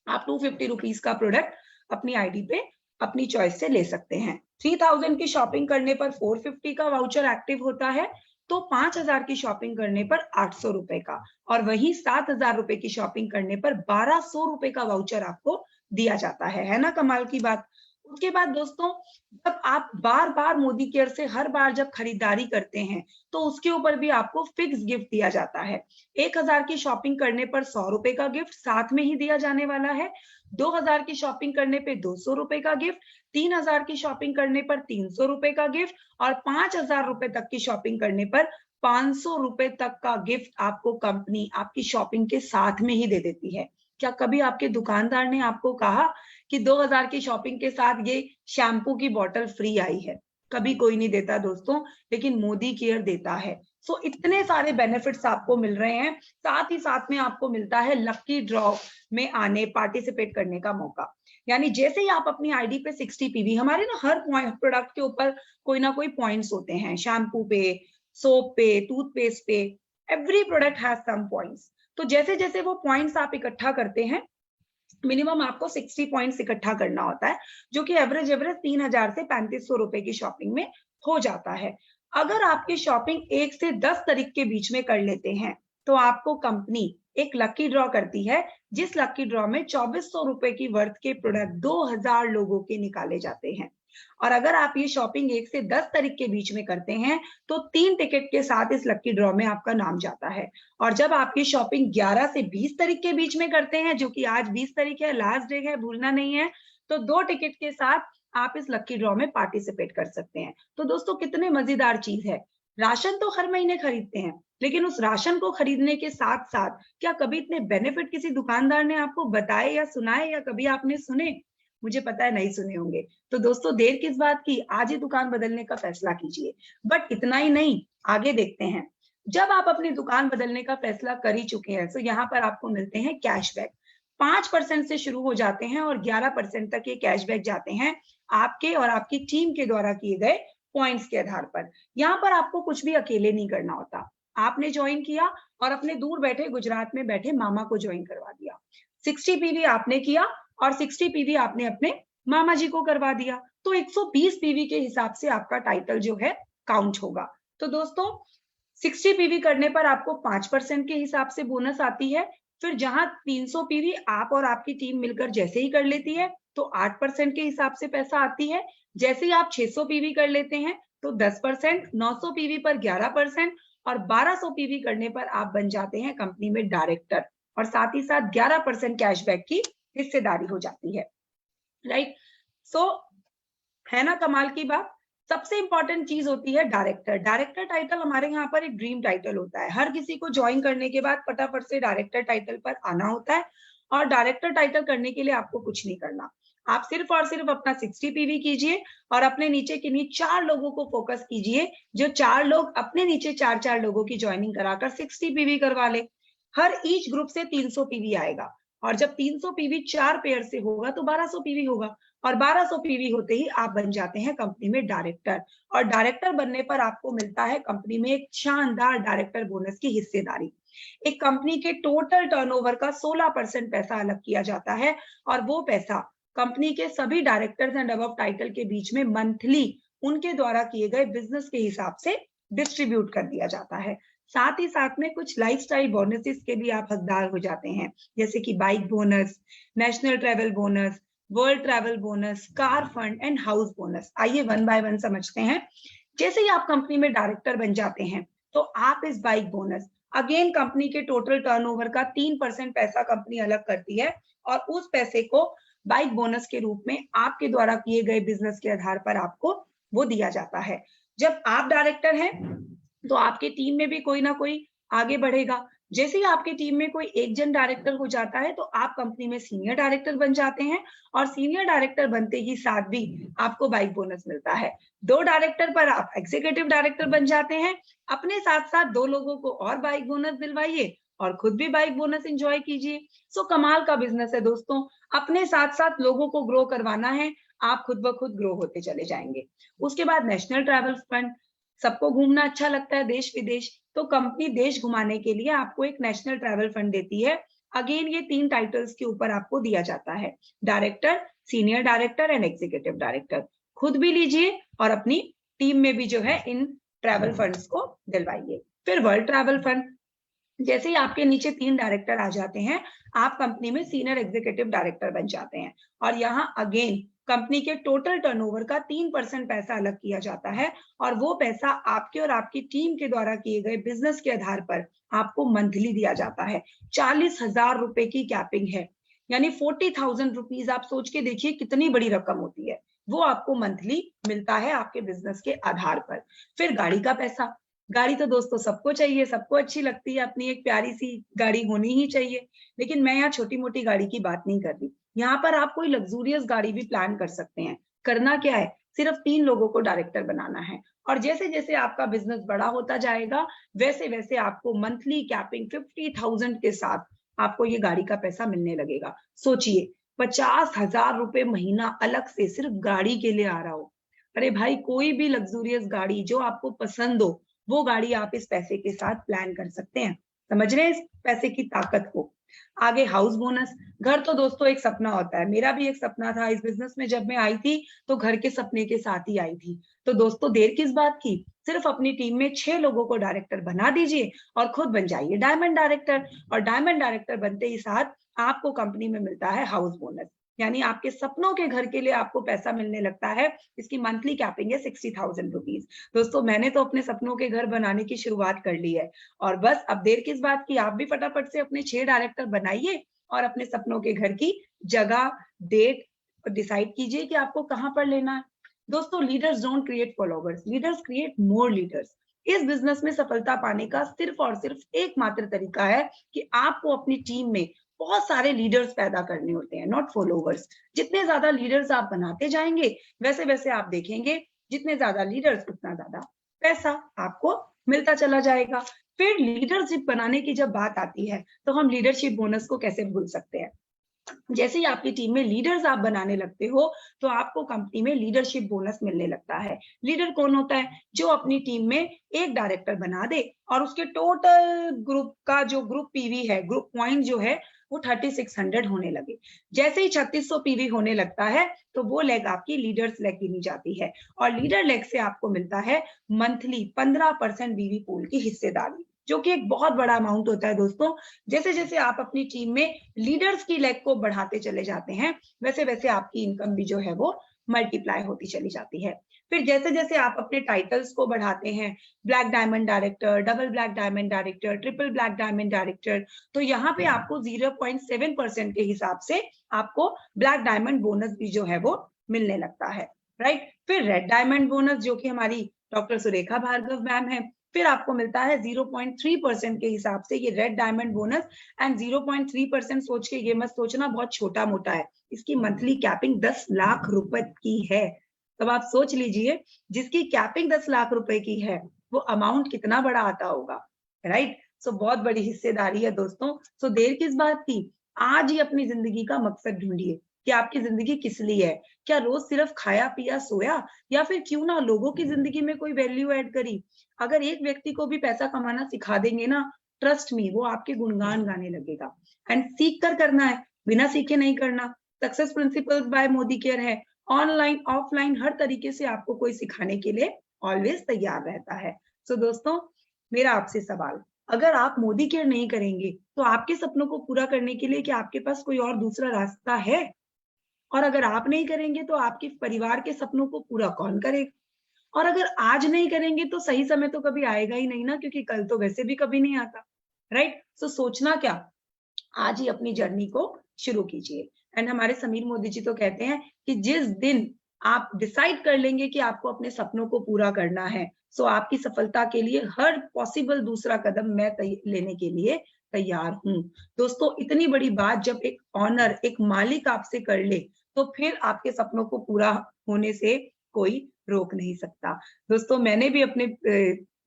आप 250 रुपीज का प्रोडक्ट अपनी आईडी पे अपनी चॉइस से ले सकते हैं। 3,000 की शॉपिंग करने पर 450 का वाउचर एक्टिव होता है, तो 5,000 की शॉपिंग करने पर 800 रुपए का, और वही 7,000 रुपए की शॉपिंग करने पर 1,200 रुपए का वाउचर आपको दिया जाता है ना कमाल की बात। उसके बाद दोस्तों जब आप बार बार मोदी केयर से हर बार जब खरीदारी करते हैं तो उसके ऊपर भी आपको फिक्स गिफ्ट दिया जाता है। 1,000 की शॉपिंग करने पर 100 रुपए का गिफ्ट साथ में ही दिया जाने वाला है। 2,000 की शॉपिंग करने पे 200 रुपए का गिफ्ट, 3,000 की शॉपिंग करने पर 300 रुपए का गिफ्ट, और 5,000 रुपए तक की शॉपिंग करने पर 500 रुपए तक का गिफ्ट आपको कंपनी आपकी शॉपिंग के साथ में ही दे देती है। क्या कभी आपके दुकानदार ने आपको कहा कि 2,000 की शॉपिंग के साथ ये शैम्पू की बोतल फ्री आई है? कभी कोई नहीं देता दोस्तों, लेकिन मोदी केयर देता है। सो इतने सारे बेनिफिट्स आपको मिल रहे हैं। साथ ही साथ में आपको मिलता है लकी ड्रॉ में आने पार्टिसिपेट करने का मौका। यानी जैसे ही आप अपनी आईडी पे 60 पीवी, हमारे ना हर प्रोडक्ट के ऊपर कोई ना कोई पॉइंट्स होते हैं, शैम्पू पे, सोप पे, टूथपेस्ट पे, every product has some points. तो जैसे जैसे वो पॉइंट्स आप इकट्ठा करते हैं, मिनिमम आपको 60 पॉइंट्स इकट्ठा करना होता है, जो कि एवरेज 3,000 से 3,500 रुपए की शॉपिंग में हो जाता है। अगर आपकी शॉपिंग 1 से 10 तारीख के बीच में कर लेते हैं तो आपको कंपनी एक लकी ड्रॉ करती है, जिस लकी ड्रॉ में 2,400 रुपए की वर्थ के प्रोडक्ट 2,000 लोगों के निकाले जाते हैं। और अगर आप ये शॉपिंग 1 से 10 तारीख के बीच में करते हैं तो 3 टिकट के साथ इस लकी ड्रॉ में आपका नाम जाता है। और जब आपकी शॉपिंग 11 से 20 तारीख के बीच में करते हैं, जो कि आज 20 तारीख है, लास्ट डे है, भूलना नहीं है, तो 2 टिकट के साथ आप इस लकी ड्रॉ में पार्टिसिपेट कर सकते हैं। तो दोस्तों कितने मजेदार चीज है। राशन तो हर महीने खरीदते हैं, लेकिन उस राशन को खरीदने के साथ साथ क्या कभी इतने बेनिफिट किसी दुकानदार ने आपको बताए या सुनाए, या कभी आपने सुने? मुझे पता है नहीं सुने होंगे। तो दोस्तों देर किस बात की, आज ही दुकान बदलने का फैसला कीजिए। बट इतना ही नहीं, आगे देखते हैं। जब आप अपनी दुकान बदलने का फैसला कर ही चुके हैं तो यहाँ पर आपको मिलते हैं कैशबैक। 5% से शुरू हो जाते हैं और 11% तक ये कैशबैक जाते हैं आपके और आपकी टीम के द्वारा किए गए पॉइंट्स के आधार पर। यहाँ पर आपको कुछ भी अकेले नहीं करना होता। आपने ज्वाइन किया और अपने दूर बैठे गुजरात में बैठे मामा को ज्वाइन करवा दिया। 60 पीवी आपने किया और 60 पीवी आपने अपने मामा जी को करवा दिया, तो 120 पीवी के हिसाब से आपका टाइटल जो है काउंट होगा। तो दोस्तों 60 पीवी करने पर आपको 5% के हिसाब से बोनस आती है। फिर जहां 300 पीवी आप और आपकी टीम मिलकर जैसे ही कर लेती है तो 8% के हिसाब से पैसा आती है। जैसे ही आप 600 पीवी कर लेते हैं तो 10%, 900 पीवी पर 11% और 1,200 पीवी करने पर आप बन जाते हैं कंपनी में डायरेक्टर, और साथ ही साथ 11% कैशबैक की हिस्सेदारी हो जाती है। राइट, सो है ना कमाल की बात। सबसे इंपॉर्टेंट चीज होती है डायरेक्टर। डायरेक्टर टाइटल हमारे यहाँ पर एक ड्रीम टाइटल होता है। हर किसी को ज्वाइन करने के बाद फटाफट से डायरेक्टर टाइटल पर आना होता है, और डायरेक्टर टाइटल करने के लिए आपको कुछ नहीं करना। आप सिर्फ और सिर्फ अपना 60 पीवी कीजिए और अपने नीचे किन्हीं 4 लोगों को फोकस कीजिए, जो 4 लोग अपने नीचे 4 लोगों की ज्वाइनिंग कराकर 60 पीवी करवा ले। हर ईच ग्रुप से 300 पीवी आएगा। और जब 300 पीवी 4 पेयर से होगा तो 1200 पीवी होगा, और 1200 पीवी होते ही आप बन जाते हैं कंपनी में डायरेक्टर। और डायरेक्टर बनने पर आपको मिलता है कंपनी में एक शानदार डायरेक्टर बोनस की हिस्सेदारी। एक कंपनी के टोटल टर्नओवर का 16% पैसा अलग किया जाता है, और वो पैसा कंपनी के सभी डायरेक्टर्स एंड अबव टाइटल के बीच में मंथली उनके द्वारा किए गए बिजनेस के हिसाब से डिस्ट्रीब्यूट कर दिया जाता है। साथ ही साथ में कुछ लाइफस्टाइल बोनसेस के भी आप हकदार हो जाते हैं, जैसे कि bike bonus, national travel bonus, world travel bonus, car fund and house bonus. आइए वन बाय वन समझते हैं। जैसे ही आप कंपनी में डायरेक्टर बन जाते हैं तो आप इस बाइक बोनस, अगेन कंपनी के टोटल टर्नओवर का 3% पैसा कंपनी अलग करती है, और उस पैसे को बाइक बोनस के रूप में आपके द्वारा किए गए बिजनेस के आधार पर आपको वो दिया जाता है। जब आप डायरेक्टर हैं तो आपके टीम में भी कोई ना कोई आगे बढ़ेगा। जैसे ही आपके टीम में कोई एक जन डायरेक्टर हो जाता है तो आप कंपनी में सीनियर डायरेक्टर बन जाते हैं, और सीनियर डायरेक्टर बनते ही साथ भी आपको बाइक बोनस मिलता है। 2 डायरेक्टर पर आप एग्जीक्यूटिव डायरेक्टर बन जाते हैं। अपने साथ साथ 2 लोगों को और बाइक बोनस दिलवाइए और खुद भी बाइक बोनस एंजॉय कीजिए। सो कमाल का बिजनेस है दोस्तों। अपने साथ साथ लोगों को ग्रो करवाना है, आप खुद ब खुद ग्रो होते चले जाएंगे। उसके बाद नेशनल ट्रैवल फंड, सबको घूमना अच्छा लगता है देश विदेश, तो कंपनी देश घुमाने के लिए आपको एक नेशनल ट्रैवल फंड देती है। अगेन ये 3 टाइटल्स के ऊपर आपको दिया जाता है, director, senior director and executive director. खुद भी लीजिए और अपनी टीम में भी जो है इन ट्रैवल फंड्स को दिलवाइए। फिर वर्ल्ड ट्रैवल फंड, जैसे ही आपके नीचे 3 डायरेक्टर आ जाते हैं, आप कंपनी में सीनियर एग्जीक्यूटिव डायरेक्टर बन जाते हैं, और यहाँ अगेन कंपनी के टोटल टर्नओवर का 3% पैसा अलग किया जाता है, और वो पैसा आपके और आपकी टीम के द्वारा किए गए बिजनेस के आधार पर आपको मंथली दिया जाता है। 40,000 रुपए की कैपिंग है, यानी 40,000 रुपीज। आप सोच के देखिए कितनी बड़ी रकम होती है, वो आपको मंथली मिलता है आपके बिजनेस के आधार पर। फिर गाड़ी का पैसा, गाड़ी तो दोस्तों सबको चाहिए, सबको अच्छी लगती है, अपनी एक प्यारी सी गाड़ी होनी ही चाहिए। लेकिन मैं यहाँ छोटी मोटी गाड़ी की बात नहीं कर रही, यहाँ पर आप कोई लग्जूरियस गाड़ी भी प्लान कर सकते हैं। करना क्या है, सिर्फ 3 लोगों को डायरेक्टर बनाना है, और जैसे जैसे आपका बिजनेस बड़ा होता जाएगा वैसे वैसे आपको मंथली कैपिंग 50,000 के साथ आपको ये गाड़ी का पैसा मिलने लगेगा। सोचिए 50,000 रुपए महीना अलग से सिर्फ गाड़ी के लिए आ रहा हो। अरे भाई, कोई भी लग्जूरियस गाड़ी जो आपको पसंद हो वो गाड़ी आप इस पैसे के साथ प्लान कर सकते हैं। समझ रहे हैं इस पैसे की ताकत को। आगे हाउस बोनस। घर तो दोस्तों एक सपना होता है, मेरा भी एक सपना था इस बिजनेस में। जब मैं आई थी तो घर के सपने के साथ ही आई थी। तो दोस्तों देर किस बात की, सिर्फ अपनी टीम में 6 लोगों को डायरेक्टर बना दीजिए और खुद बन जाइए डायमंड डायरेक्टर। और डायमंड डायरेक्टर बनते ही साथ आपको कंपनी में मिलता है हाउस बोनस, यानी आपके सपनों के घर के लिए आपको पैसा मिलने लगता है। इसकी मंथली कैपिंग है 60,000 रुपीज। दोस्तों मैंने तो अपने सपनों के घर बनाने की शुरुआत कर ली है, और बस अब देर किस बात की, आप भी फटाफट से अपने 6 डायरेक्टर बनाइए और अपने सपनों के घर की जगह, डेट डिसाइड कीजिए कि आपको कहां पर लेना है। दोस्तों leaders don't create followers, leaders create more leaders. इस बिजनेस में सफलता पाने का सिर्फ और सिर्फ एकमात्र तरीका है कि आपको अपनी टीम में बहुत सारे लीडर्स पैदा करने होते हैं, नॉट फॉलोवर्स। जितने ज्यादा लीडर्स आप बनाते जाएंगे वैसे वैसे आप देखेंगे जितने ज्यादा लीडर्स उतना ज्यादा पैसा आपको मिलता चला जाएगा। फिर लीडरशिप बनाने की जब बात आती है तो हम लीडरशिप बोनस को कैसे भूल सकते हैं। जैसे ही आपकी टीम में लीडर्स आप बनाने लगते हो तो आपको कंपनी में लीडरशिप बोनस मिलने लगता है। लीडर कौन होता है, जो अपनी टीम में एक डायरेक्टर बना दे और उसके टोटल ग्रुप का जो ग्रुप पीवी है, ग्रुप पॉइंट जो है वो 3600 होने लगे। जैसे ही 3600 पीवी होने लगता है तो वो लेग आपकी लीडर्स लेग गिनी जाती है, और लीडर लेग से आपको मिलता है मंथली 15% बीवी पूल की हिस्सेदारी, जो कि एक बहुत बड़ा अमाउंट होता है दोस्तों। जैसे जैसे आप अपनी टीम में लीडर्स की लेग को बढ़ाते चले जाते हैं वैसे वैसे आपकी इनकम भी जो है वो मल्टीप्लाई होती चली जाती है। फिर जैसे जैसे आप अपने टाइटल्स को बढ़ाते हैं, black diamond director, double black diamond director, triple black diamond director, तो यहाँ पे आपको 0.7% के हिसाब से आपको ब्लैक डायमंड बोनस भी जो है वो मिलने लगता है, राइट। फिर रेड डायमंड बोनस, जो कि हमारी डॉक्टर सुरेखा भार्गव मैम है, फिर आपको मिलता है 0.3% के हिसाब से ये रेड डायमंड बोनस। एंड 0.3% सोच के ये मत सोचना बहुत छोटा मोटा है, इसकी मंथली कैपिंग 10 लाख रुपए की है। तब आप सोच लीजिए जिसकी कैपिंग 10 लाख रुपए की है वो अमाउंट कितना बड़ा आता होगा, राइट। सो बहुत बड़ी हिस्सेदारी है दोस्तों। सो देर किस बात की, आज ही अपनी जिंदगी का मकसद ढूंढिए कि आपकी जिंदगी किस लिए है। क्या रोज सिर्फ खाया पिया सोया, या फिर क्यों ना लोगों की जिंदगी में कोई वैल्यू ऐड करी। अगर एक व्यक्ति को भी पैसा कमाना सिखा देंगे ना, ट्रस्ट मी, वो आपके गुणगान गाने लगेगा। एंड सीख कर करना है, बिना सीखे नहीं करना। Success principles by Modicare है। ऑनलाइन ऑफलाइन हर तरीके से आपको कोई सिखाने के लिए ऑलवेज तैयार रहता है। सो दोस्तों, मेरा आपसे सवाल, अगर आप मोदी केयर नहीं करेंगे तो आपके सपनों को पूरा करने के लिए क्या आपके पास कोई और दूसरा रास्ता है? और अगर आप नहीं करेंगे तो आपके परिवार के सपनों को पूरा कौन करेगा? और अगर आज नहीं करेंगे तो सही समय तो कभी आएगा ही नहीं ना, क्योंकि कल तो वैसे भी कभी नहीं आता। राइट? सो सोचना क्या, आज ही अपनी जर्नी को शुरू कीजिए। एंड हमारे समीर मोदी जी तो कहते हैं कि जिस दिन आप डिसाइड कर लेंगे कि आपको अपने सपनों को पूरा करना है, सो आपकी सफलता के लिए हर पॉसिबल दूसरा कदम मैं लेने के लिए तैयार हूँ। दोस्तों, इतनी बड़ी बात जब एक ऑनर, एक मालिक आपसे कर ले, तो फिर आपके सपनों को पूरा होने से कोई रोक नहीं सकता। दोस्तों, मैंने भी अपने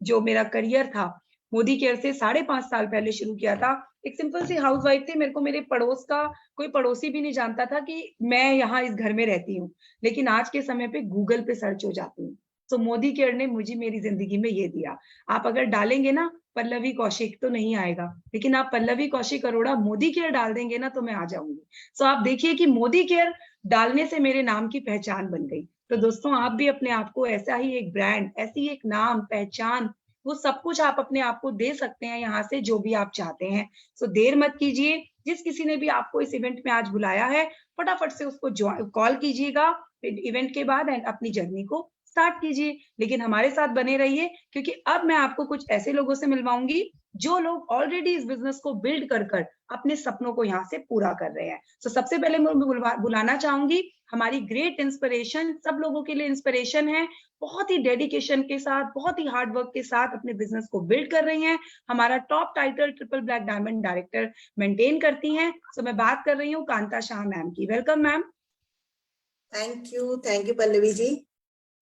जो मेरा करियर था मोदी केयर से 5.5 साल पहले शुरू किया था। एक सिंपल सी हाउसवाइफ थी, मेरे को मेरे पड़ोस का कोई पड़ोसी भी नहीं जानता था कि मैं यहाँ इस घर में रहती हूँ। लेकिन आज के समय पे गूगल पे सर्च हो जाती हूँ। तो मोदी केयर ने मुझे मेरी जिंदगी में ये दिया। आप अगर डालेंगे ना पल्लवी कौशिक तो नहीं आएगा, लेकिन आप पल्लवी कौशिक अरोड़ा मोदी केयर डाल देंगे ना तो मैं आ जाऊंगी। सो आप देखिए कि मोदी केयर डालने से मेरे नाम की पहचान बन गई। तो दोस्तों, आप भी अपने आप को ऐसा ही एक ब्रांड, ऐसी एक नाम, पहचान, वो सब कुछ आप अपने आप को दे सकते हैं यहाँ से, जो भी आप चाहते हैं। सो देर मत कीजिए। जिस किसी ने भी आपको इस इवेंट में आज बुलाया है, फटाफट से उसको कॉल कीजिएगा इवेंट के बाद एंड अपनी जर्नी को स्टार्ट कीजिए। लेकिन हमारे साथ बने रहिए, क्योंकि अब मैं आपको कुछ ऐसे लोगों से मिलवाऊंगी जो लोग ऑलरेडी इस बिजनेस को बिल्ड कर कर अपने सपनों को यहाँ से पूरा कर रहे हैं। तो सबसे पहले मैं बुलाना चाहूंगी हमारी ग्रेट इंस्पिरेशन, सब लोगों के लिए इंस्पिरेशन है, बहुत ही डेडिकेशन के साथ, बहुत ही हार्ड वर्क के साथ अपने बिजनेस को बिल्ड कर रही हैं। हमारा top title triple black diamond director maintain करती हैं। सो मैं बात कर रही हूँ कांता शाह मैम की। Welcome ma'am. Thank you Pallavi ji.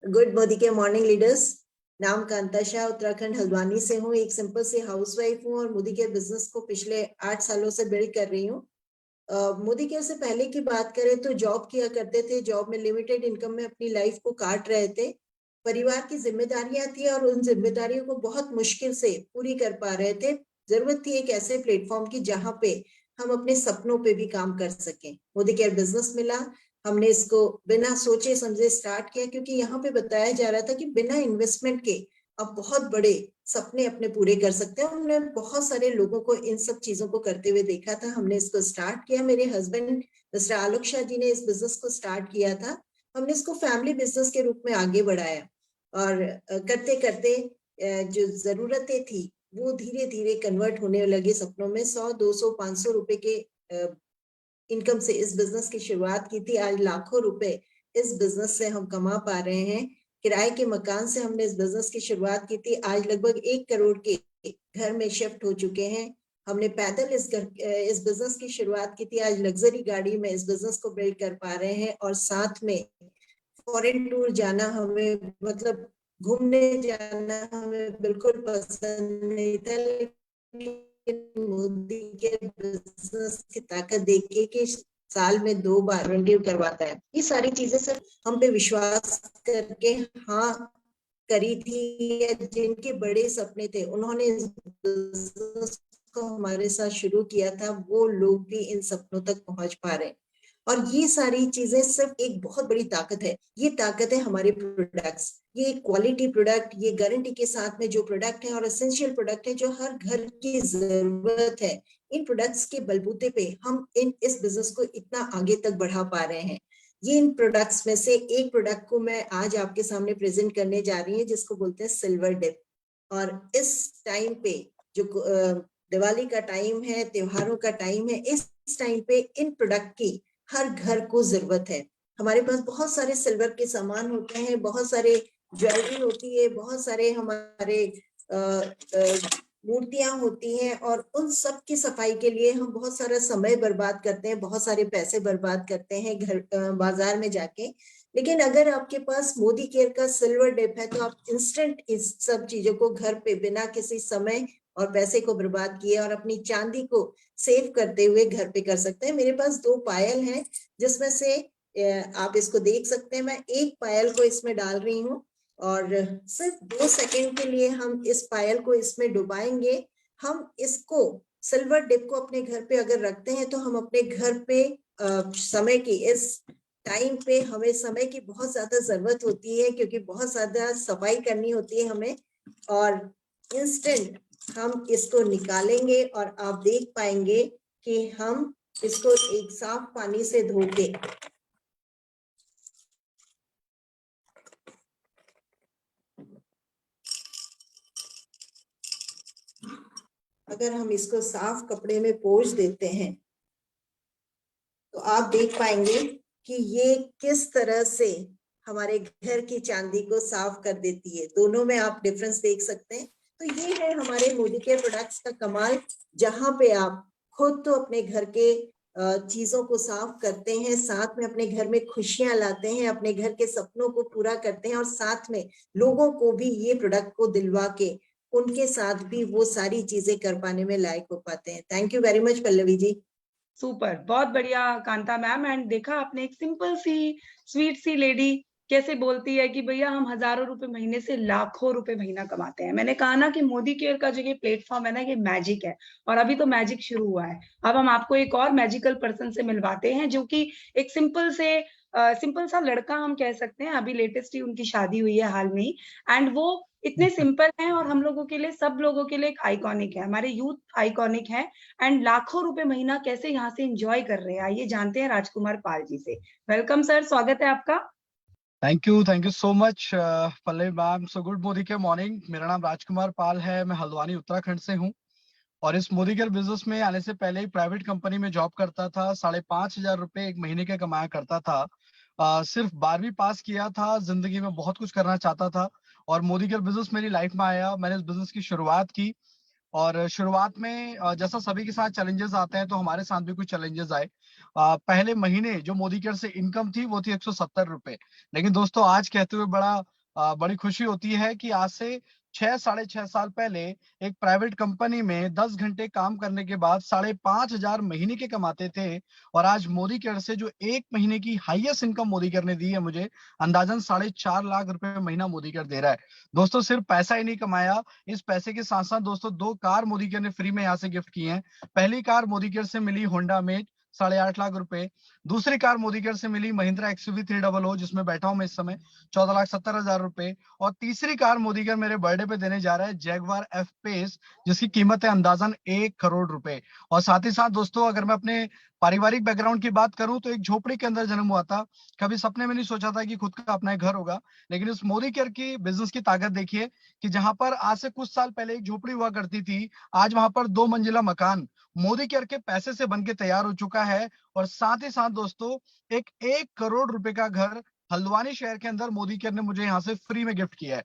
Good मोदी के मॉर्निंग लीडर्स। नाम कांता शाह, उत्तराखंड हल्द्वानी से हूँ। एक सिंपल सी हाउसवाइफ हूँ और मोदी केयर बिजनेस को पिछले 8 सालों से बिल्ड कर रही हूँ। मोदी केयर से पहले की बात करें तो जॉब किया करते थे। जॉब में लिमिटेड इनकम में अपनी लाइफ को काट रहे थे। परिवार की जिम्मेदारियां थी और उन जिम्मेदारियों को बहुत मुश्किल से पूरी कर पा रहे थे। जरूरत थी एक ऐसे प्लेटफॉर्म की जहां पे हम अपने सपनों पे भी काम कर सकें। मोदी केयर बिजनेस मिला, हमने इसको बिना सोचे समझे स्टार्ट किया, क्योंकि यहाँ पे बताया जा रहा था कि बिना इन्वेस्टमेंट के आप बहुत बड़े सपने अपने पूरे कर सकते हैं। हमने बहुत सारे लोगों को इन सब चीजों को करते हुए देखा था। हमने इसको स्टार्ट किया, मेरे हस्बैंड मिस्टर आलोक शाह जी ने इस बिजनेस को स्टार्ट किया था। हमने इसको फैमिली बिजनेस के रूप में आगे बढ़ाया और करते करते जो जरूरतें थी वो धीरे धीरे कन्वर्ट होने लगे सपनों में। 100, 200, 500 रुपए के इनकम से इस बिजनेस की शुरुआत की थी। आज लाखों रुपए इस बिजनेस से हम कमा पा रहे हैं। किराए के मकान से हमने इस बिजनेस की शुरुआत की थी, आज लगभग 1 करोड़ के घर में शिफ्ट हो चुके हैं। हमने पैदल इस बिजनेस की शुरुआत की थी, आज लग्जरी गाड़ी में इस बिजनेस को बिल्ड कर पा रहे हैं। और साथ में फॉरेन टूर जाना हमें, मतलब घूमने जाना हमें बिल्कुल पसंद नहीं था, लेकिन मोदी के बिजनेस की ताकत देखिए कि साल में 2 बार रेंटल करवाता है। ये सारी चीजें सिर्फ हम पे विश्वास करके हाँ करी थी, या जिनके बड़े सपने थे उन्होंने इस बिजनेस को हमारे साथ शुरू किया था, वो लोग भी इन सपनों तक पहुंच पा रहे हैं। और ये सारी चीजें सिर्फ एक बहुत बड़ी ताकत है। ये ताकत है हमारे प्रोडक्ट्स, ये क्वालिटी प्रोडक्ट, ये गारंटी के साथ में जो प्रोडक्ट है और एसेंशियल प्रोडक्ट है जो हर घर की जरूरत है। इन प्रोडक्ट्स के बलबूते पे हम इस बिजनेस को इतना आगे तक बढ़ा पा रहे हैं। ये इन प्रोडक्ट्स में से एक प्रोडक्ट को मैं आज आपके सामने प्रेजेंट करने जा रही हूँ, जिसको बोलते हैं सिल्वर डिप। और इस टाइम पे जो दिवाली का टाइम है, त्योहारों का टाइम है, इस टाइम पे इन प्रोडक्ट की हर घर को जरूरत है। हमारे पास बहुत सारे सिल्वर के सामान होते हैं, बहुत सारे ज्वेलरी होती है, बहुत सारे हमारे मूर्तियां होती हैं, और उन सब की सफाई के लिए हम बहुत सारा समय बर्बाद करते हैं, बहुत सारे पैसे बर्बाद करते हैं घर बाजार में जाके। लेकिन अगर आपके पास मोदी केयर का सिल्वर डिप है तो आप इंस्टेंट इस सब चीजों को घर पे बिना किसी समय और पैसे को बर्बाद किए और अपनी चांदी को सेव करते हुए घर पे कर सकते हैं। मेरे पास 2 पायल हैं जिसमें से आप इसको देख सकते हैं। मैं एक पायल को इसमें डाल रही हूँ और सिर्फ 2 सेकंड के लिए हम इस पायल को इसमें डुबाएंगे। हम इसको सिल्वर डिप को अपने घर पे अगर रखते हैं तो हम अपने घर पे समय की इस टाइम पे हमें समय की बहुत ज्यादा जरूरत होती है, क्योंकि बहुत ज्यादा सफाई करनी होती है हमें। और इंस्टेंट हम इसको निकालेंगे और आप देख पाएंगे कि हम इसको एक साफ पानी से धो के अगर हम इसको साफ कपड़े में पोंछ देते हैं तो आप देख पाएंगे कि ये किस तरह से हमारे घर की चांदी को साफ कर देती है। दोनों में आप डिफरेंस देख सकते हैं। तो ये है हमारे मोदी केयर प्रोडक्ट्स का कमाल, जहां पे आप खुद तो अपने घर के चीजों को साफ करते हैं, साथ में अपने घर में खुशियां लाते हैं, अपने घर के सपनों को पूरा करते हैं और साथ में लोगों को भी ये प्रोडक्ट को दिलवा के उनके साथ भी वो सारी चीजें कर पाने में लायक हो पाते हैं। Thank you very much Pallavi ji. Super, बहुत बढ़िया कांता मैम। एंड देखा आपने एक सिंपल सी स्वीट सी लेडी कैसे बोलती है कि भैया हम हजारों रुपए महीने से लाखों रुपए महीना कमाते हैं। मैंने कहा ना कि मोदी केयर का जो ये प्लेटफॉर्म है ना, ये मैजिक है और अभी तो मैजिक शुरू हुआ है। अब हम आपको एक और मैजिकल पर्सन से मिलवाते हैं जो कि एक सिंपल सा लड़का हम कह सकते हैं। अभी लेटेस्ट ही उनकी शादी हुई है हाल में ही, एंड वो इतने सिंपल हैं और हम लोगों के लिए, सब लोगों के लिए एक आइकॉनिक है, हमारे यूथ आइकॉनिक है। एंड लाखों रुपए महीना कैसे यहाँ से एंजॉय कर रहे हैं, आइए जानते हैं राजकुमार पाल जी से। वेलकम सर, स्वागत है आपका। Thank you so much Pallavi ma'am. So good मोदी के मॉर्निंग। मेरा नाम राजकुमार पाल है, मैं हल्द्वानी उत्तराखंड से हूँ और इस मोदी केयर बिजनेस में आने से पहले ही प्राइवेट कंपनी में जॉब करता था। 5,500 रुपए एक महीने के कमाया करता था। सिर्फ 12वीं पास किया था, जिंदगी में बहुत कुछ करना चाहता था और मोदी केयर बिजनेस मेरी लाइफ में आया। मैंने इस बिजनेस की शुरुआत की और शुरुआत में जैसा सभी के साथ चैलेंजेस आते हैं तो हमारे साथ भी कुछ चैलेंजेस आए। पहले महीने जो मोदी केयर से इनकम थी वो थी 170 रुपए। लेकिन दोस्तों आज कहते हुए बड़ी खुशी होती है कि आज से 6-6.5 साल पहले एक प्राइवेट कंपनी में 10 घंटे काम करने के बाद 5,500 महीने के कमाते थे और आज मोदी केयर से जो एक महीने की हाईएस्ट इनकम मोदी केयर ने दी है मुझे, अंदाजन 4.5 लाख रुपए महीना मोदी केयर दे रहा है। दोस्तों सिर्फ पैसा ही नहीं कमाया, इस पैसे के साथ साथ दोस्तों 2 कार मोदी केयर ने फ्री में यहाँ से गिफ्ट की हैं। पहली कार मोदी केयर से मिली होंडा अमेज 8.5 लाख रुपए। दूसरी कार मोदी केयर से मिली महिंद्रा XUV 300 जिसमें बैठा हूं मैं इस समय, 14,70,000 रुपए। और तीसरी कार मोदी केयर मेरे बर्थडे पे देने जा रहा है, जैगवार F पेस, जिसकी कीमत है अंदाजन 1 करोड़ रुपए। और साथ ही साथ दोस्तों अगर मैं अपने पारिवारिक बैकग्राउंड की बात करूं तो एक झोपड़ी के अंदर जन्म हुआ था। कभी सपने में नहीं सोचा था कि खुद का अपना एक घर होगा। लेकिन इस मोदी केयर की बिजनेस की ताकत देखिए कि जहां पर आज से कुछ साल पहले एक झोपड़ी हुआ करती थी, आज वहां पर 2 मंजिला मकान मोदी केयर के पैसे से बनके तैयार हो चुका है। और साथ ही साथ दोस्तों एक 1 करोड़ रुपए का घर हल्द्वानी शहर के अंदर मोदी केयर ने मुझे यहाँ से फ्री में गिफ्ट किया है।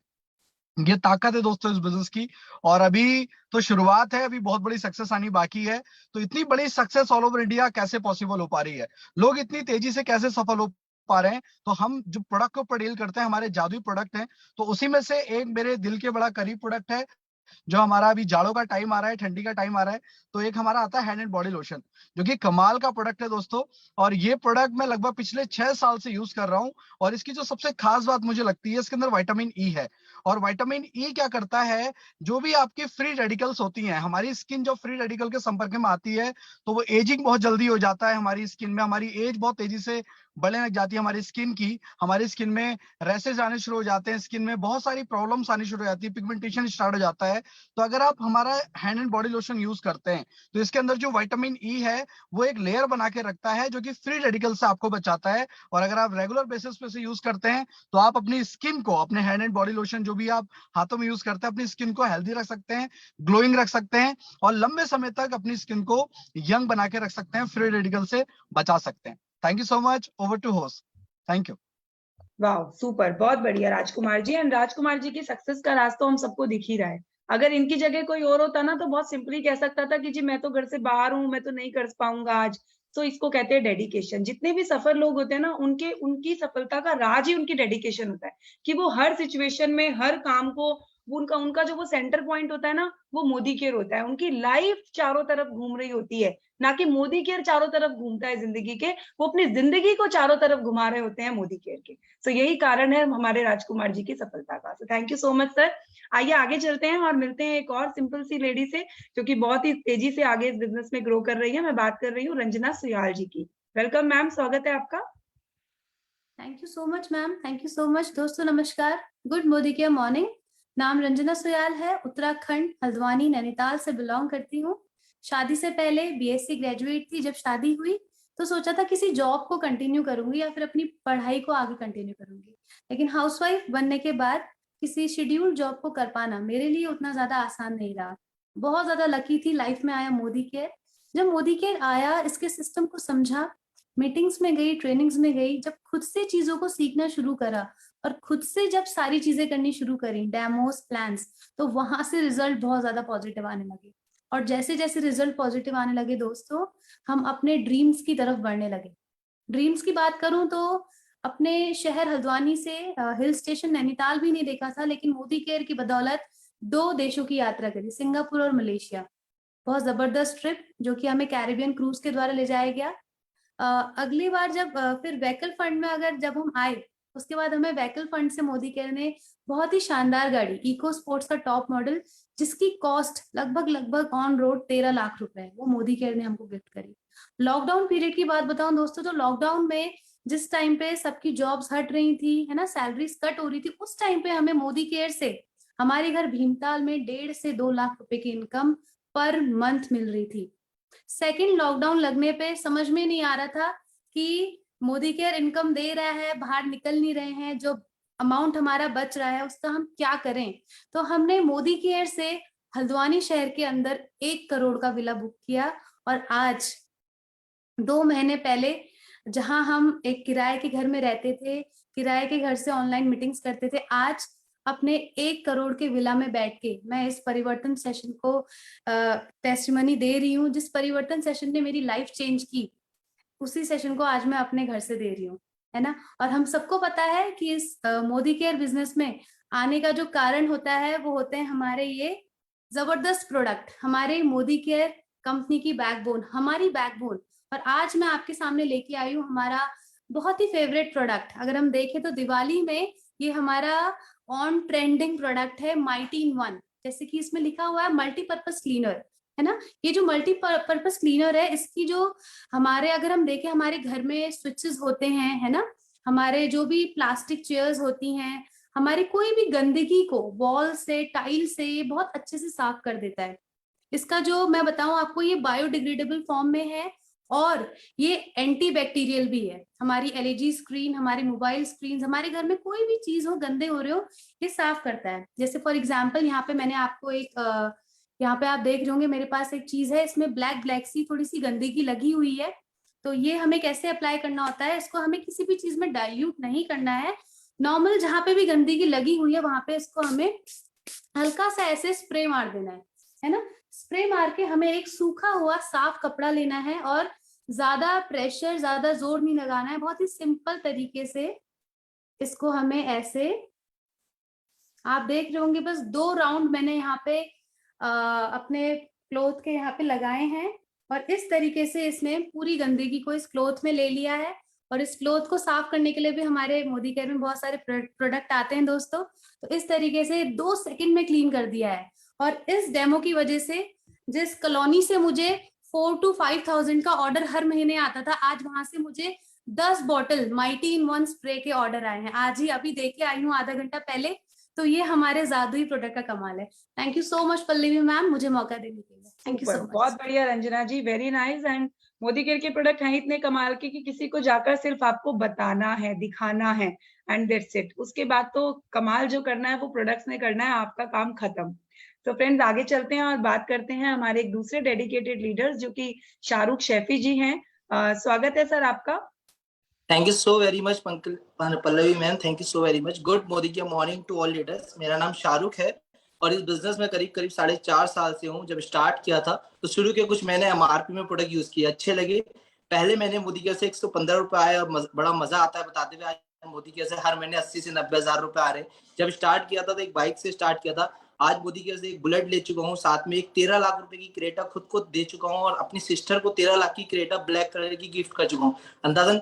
ये ताकत है दोस्तों इस बिजनेस की। और अभी तो शुरुआत है, अभी बहुत बड़ी सक्सेस आनी बाकी है। तो इतनी बड़ी सक्सेस ऑल ओवर इंडिया कैसे पॉसिबल हो पा रही है, लोग इतनी तेजी से कैसे सफल हो पा रहे हैं? तो हम जो प्रोडक्ट के ऊपर डील करते हैं हमारे जादुई प्रोडक्ट हैं। तो उसी में से एक मेरे दिल के बड़ा करीब प्रोडक्ट है। जो हमारा अभी जाड़ों का टाइम आ रहा है, ठंडी का टाइम आ रहा है, तो एक हमारा आता है हैंड एंड बॉडी लोशन, जो कि कमाल का प्रोडक्ट है दोस्तों। और ये प्रोडक्ट मैं लगभग पिछले 6 साल से यूज कर रहा हूँ। और इसकी जो सबसे खास बात मुझे लगती है, इसके अंदर विटामिन ई है। और विटामिन ई क्या करता है, जो भी आपकी फ्री रेडिकल्स होती हैं, हमारी स्किन जो फ्री रेडिकल के संपर्क में आती है तो वो एजिंग बहुत जल्दी हो जाता है हमारी स्किन में, हमारी एज बहुत तेजी से बढ़ने लग जाती है हमारी स्किन की। हमारी स्किन में रैसेज आने शुरू हो जाते हैं, स्किन में बहुत सारी प्रॉब्लम्स आनी शुरू हो जाती है, पिगमेंटेशन स्टार्ट हो जाता है। तो अगर आप हमारा hand and body lotion use करते हैं तो इसके अंदर जो विटामिन ई है वो एक लेयर बना के रखता है जो कि फ्री रेडिकल से आपको बचाता है। और अगर आप रेगुलर बेसिस पे से यूज करते हैं तो आप अपनी स्किन को, अपने हैंड एंड बॉडी लोशन जो भी आप हाथों में यूज करते हैं, अपनी स्किन को हेल्दी रख सकते हैं, ग्लोइंग रख सकते हैं और लंबे समय तक अपनी स्किन को यंग बना के रख सकते हैं, फ्री रेडिकल से बचा सकते हैं। Thank you so much. Over to host. Thank you. वाह, सुपर, बहुत बढ़िया राजकुमार जी। एंड राजकुमार जी की सक्सेस का रास्ता हम सबको दिख ही रहा है। अगर इनकी जगह कोई और होता ना तो बहुत सिंपली कह सकता था कि जी मैं तो घर से बाहर हूं, मैं तो नहीं कर पाऊंगा आज। तो इसको कहते हैं डेडिकेशन। जितने भी सफल लोग होते हैं ना, उनकी सफलता का राज ही उनकी डेडिकेशन होता है कि वो हर सिचुएशन में हर काम को वो उनका जो वो सेंटर पॉइंट होता है ना, वो मोदी केयर होता है। उनकी लाइफ चारों तरफ घूम रही होती है, ना कि मोदी केयर चारों तरफ घूमता है जिंदगी के। वो अपनी जिंदगी को चारों तरफ घुमा रहे होते हैं मोदी केयर के। सो यही कारण है हमारे राजकुमार जी की सफलता का। So thank you so much sir. आइए आगे चलते हैं और मिलते हैं एक और सिंपल सी लेडी से, जो कि बहुत ही तेजी से आगे इस बिजनेस में ग्रो कर रही है। मैं बात कर रही हूँ रंजना सुयाल जी की। वेलकम मैम, स्वागत है आपका। Thank you so much ma'am, thank you so much. दोस्तों नमस्कार, गुड मोदी केयर मॉर्निंग। नाम रंजना सुयाल है, उत्तराखंड हल्द्वानी नैनीताल से बिलोंग करती हूँ। शादी से पहले बीएससी ग्रेजुएट थी। जब शादी हुई तो सोचा था किसी जॉब को कंटिन्यू करूंगी या फिर अपनी पढ़ाई को आगे कंटिन्यू करूंगी, लेकिन हाउसवाइफ बनने के बाद किसी शेड्यूल जॉब को कर पाना मेरे लिए उतना ज्यादा आसान नहीं रहा। बहुत ज्यादा लकी थी, लाइफ में आया मोदी केयर। जब मोदी केयर आया, इसके सिस्टम को समझा, मीटिंग्स में गई, ट्रेनिंग्स में गई, जब खुद से चीजों को सीखना शुरू करा और खुद से जब सारी चीजें करनी शुरू करी, डेमोस, प्लान्स, तो वहां से रिजल्ट बहुत ज्यादा पॉजिटिव आने लगे। और जैसे जैसे रिजल्ट पॉजिटिव आने लगे दोस्तों, हम अपने ड्रीम्स की तरफ बढ़ने लगे। ड्रीम्स की बात करूं तो अपने शहर हल्द्वानी से हिल स्टेशन नैनीताल भी नहीं देखा था, लेकिन मोदी केयर की बदौलत 2 देशों की यात्रा करी, सिंगापुर और मलेशिया। बहुत जबरदस्त ट्रिप, जो कि हमें कैरिबियन क्रूज के द्वारा ले जाया गया। अगली बार जब फिर व्हीकल फंड में अगर जब हम आए, उसके बाद हमें व्हीकल फंड से मोदी केयर ने बहुत ही शानदार गाड़ी, इको स्पोर्ट्स का टॉप मॉडल, जिसकी कॉस्ट लगभग ऑन रोड 13 लाख रुपए है, वो मोदी केयर ने हमको गिफ्ट करी। लॉकडाउन पीरियड की बात बताऊं दोस्तों, तो लॉकडाउन में जिस टाइम पे सबकी जॉब्स हट रही थी, है ना, सैलरीज कट हो रही थी, उस टाइम पे हमें मोदी केयर से हमारे घर भीमताल में 1.5 से 2 लाख रुपए की इनकम पर मंथ मिल रही थी। सेकंड लॉकडाउन लगने पे समझ में नहीं आ रहा था कि मोदी केयर इनकम दे रहा है, बाहर निकल नहीं रहे हैं, जो अमाउंट हमारा बच रहा है उसका हम क्या करें। तो हमने मोदी केयर से हल्द्वानी शहर के अंदर 1 करोड़ का विला बुक किया। और आज 2 महीने पहले, जहां हम एक किराए के घर में रहते थे, किराए के घर से ऑनलाइन मीटिंग्स करते थे, आज अपने 1 करोड़ के विला में बैठ के मैं इस परिवर्तन सेशन को टेस्टिमनी दे रही हूँ। जिस परिवर्तन सेशन ने मेरी लाइफ चेंज की, उसी सेशन को आज मैं अपने घर से दे रही हूँ, है ना। और हम सबको पता है कि इस मोदी केयर बिजनेस में आने का जो कारण होता है, वो होते हैं हमारे ये जबरदस्त प्रोडक्ट, हमारे मोदी केयर कंपनी की बैकबोन, हमारी बैकबोन। और आज मैं आपके सामने लेके आई हूँ हमारा बहुत ही फेवरेट प्रोडक्ट। अगर हम देखें तो दिवाली में ये हमारा ऑन ट्रेंडिंग प्रोडक्ट है, माइटी इन वन। जैसे कि इसमें लिखा हुआ है मल्टीपर्पज क्लीनर, है ना। ये जो मल्टीपर्पज क्लीनर है, इसकी जो हमारे, अगर हम देखें हमारे घर में स्विचेस होते हैं, है ना, हमारे जो भी प्लास्टिक चेयर्स होती हैं, हमारी कोई भी गंदगी को वॉल से, टाइल से ये बहुत अच्छे से साफ कर देता है। इसका जो मैं बताऊं आपको, ये बायोडिग्रेडेबल फॉर्म में है और ये एंटी बैक्टीरियल भी है। हमारी एलईडी स्क्रीन, हमारे मोबाइल स्क्रीन, हमारे घर में कोई भी चीज हो, गंदे हो रहे हो, ये साफ करता है। जैसे फॉर एग्जांपल यहाँ पे मैंने आपको एक यहाँ पे आप देख रहे होंगे मेरे पास एक चीज है, इसमें ब्लैक सी थोड़ी सी गंदगी लगी हुई है। तो ये हमें कैसे अप्लाई करना होता है, इसको हमें किसी भी चीज में डाइल्यूट नहीं करना है। नॉर्मल जहां पे भी गंदगी लगी हुई है, वहां पे इसको हमें हल्का सा ऐसे स्प्रे मार देना है ना। स्प्रे मार के हमें एक सूखा हुआ साफ कपड़ा लेना है और ज्यादा प्रेशर, ज्यादा जोर नहीं लगाना है। बहुत ही सिंपल तरीके से इसको हमें ऐसे, आप देख रहे होंगे, बस 2 राउंड मैंने यहाँ पे अपने क्लोथ के यहाँ पे लगाए हैं और इस तरीके से इसने पूरी गंदगी को इस क्लोथ में ले लिया है। और इस क्लोथ को साफ करने के लिए भी हमारे मोदी केयर में बहुत सारे प्रोडक्ट आते हैं दोस्तों। तो इस तरीके से 2 सेकंड में क्लीन कर दिया है। और इस डेमो की वजह से जिस कॉलोनी से मुझे 4,000 to 5,000 का ऑर्डर हर महीने आता था, आज वहां से मुझे 10 bottle mighty in one spray के ऑर्डर आए हैं। आज ही अभी देके आई हूँ आधा घंटा पहले। तो ये हमारे जादुई प्रोडक्ट का कमाल है। Thank you so much Pallavi ma'am, मुझे मौका देने के लिए। Thank you so much. बहुत बढ़िया Ranjana ji, very nice. And Modicare के प्रोडक्ट हैं इतने कमाल के कि किसी को जाकर सिर्फ आपको बताना है, दिखाना है, एंड दैट्स इट। उसके बाद तो कमाल जो करना है वो प्रोडक्ट्स ने करना है, आपका काम खत्म। तो फ्रेंड्स आगे चलते हैं और बात करते हैं हमारे एक दूसरे डेडिकेटेड लीडर्स, जो कि शाहरुख शैफी जी हैं। स्वागत है सर आपका। Thank you so very much Pallavi ma'am, thank you so very much. Good मोदी के मॉर्निंग टू ऑल लीडर्स। मेरा नाम शाहरुख है और इस बिजनेस में करीब 4.5 साल से हूँ। जब स्टार्ट किया था तो शुरू के कुछ मैंने एमआरपी में प्रोडक्ट यूज किए, अच्छे लगे। पहले मैंने मोदी केयर से 115 रुपए आए और बड़ा मजा आता है बताते हुए। आज मोदी केयर से हर महीने 80 से 90 हजार रुपए आ रहे हैं। जब स्टार्ट किया था तो एक बाइक से स्टार्ट किया था, आज मोदी केयर से एक बुलेट ले चुका हूँ, साथ में एक 13 लाख रुपए की क्रेटा खुद को दे चुका हूँ और अपनी सिस्टर को 13 लाख की क्रेटा ब्लैक कलर की गिफ्ट कर चुका हूँ। अंदाजन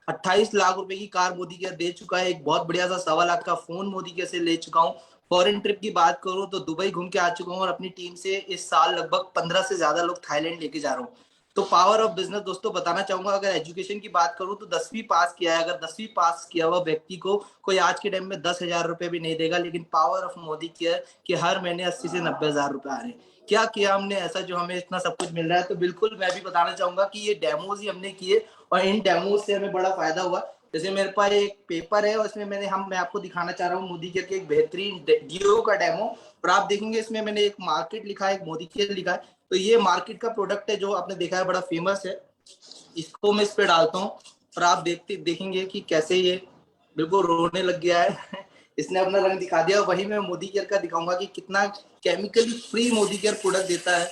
28 लाख रुपए की कार मोदी केयर दे चुका है। एक बहुत बढ़िया सा 1.25 लाख का फोन मोदी केयर से ले चुका हूँ। फॉरेन ट्रिप की बात करूं तो दुबई घूम के आ चुका हूँ और अपनी टीम से इस साल लगभग 15 से ज्यादा लोग थाईलैंड लेके जा रहा हूँ। तो पावर ऑफ बिजनेस दोस्तों बताना चाहूंगा, अगर एजुकेशन की बात करूं तो 10वीं पास किया है, अगर 10वीं पास किया हुआ व्यक्ति को कोई आज के टाइम में 10,000 रुपए भी नहीं देगा, लेकिन पावर ऑफ मोदी केयर कि हर महीने 80 से 90 हजार रुपए आ रहे हैं। क्या किया हमने ऐसा जो हमें इतना सब कुछ मिल रहा है? तो बिल्कुल मैं भी बताना चाहूंगा कि ये डेमोज ही हमने किए और इन डेमोज से हमें बड़ा फायदा हुआ। जैसे मेरे पास एक पेपर है और इसमें मैं आपको दिखाना चाह रहा हूँ मोदी केयर के एक बेहतरीन डियो का डेमो, और आप देखेंगे इसमें मैंने एक मार्केट लिखा है, एक मोदी केयर लिखा है। तो ये मार्केट का प्रोडक्ट है जो आपने देखा है बड़ा फेमस है। इसको मैं इस पे डालता हूँ और आप देखेंगे कि कैसे ये बिल्कुल रोने लग गया है इसने अपना रंग दिखा दिया। वही मैं मोदी केयर का दिखाऊंगा कि कितना chemically free Modi care product देता है।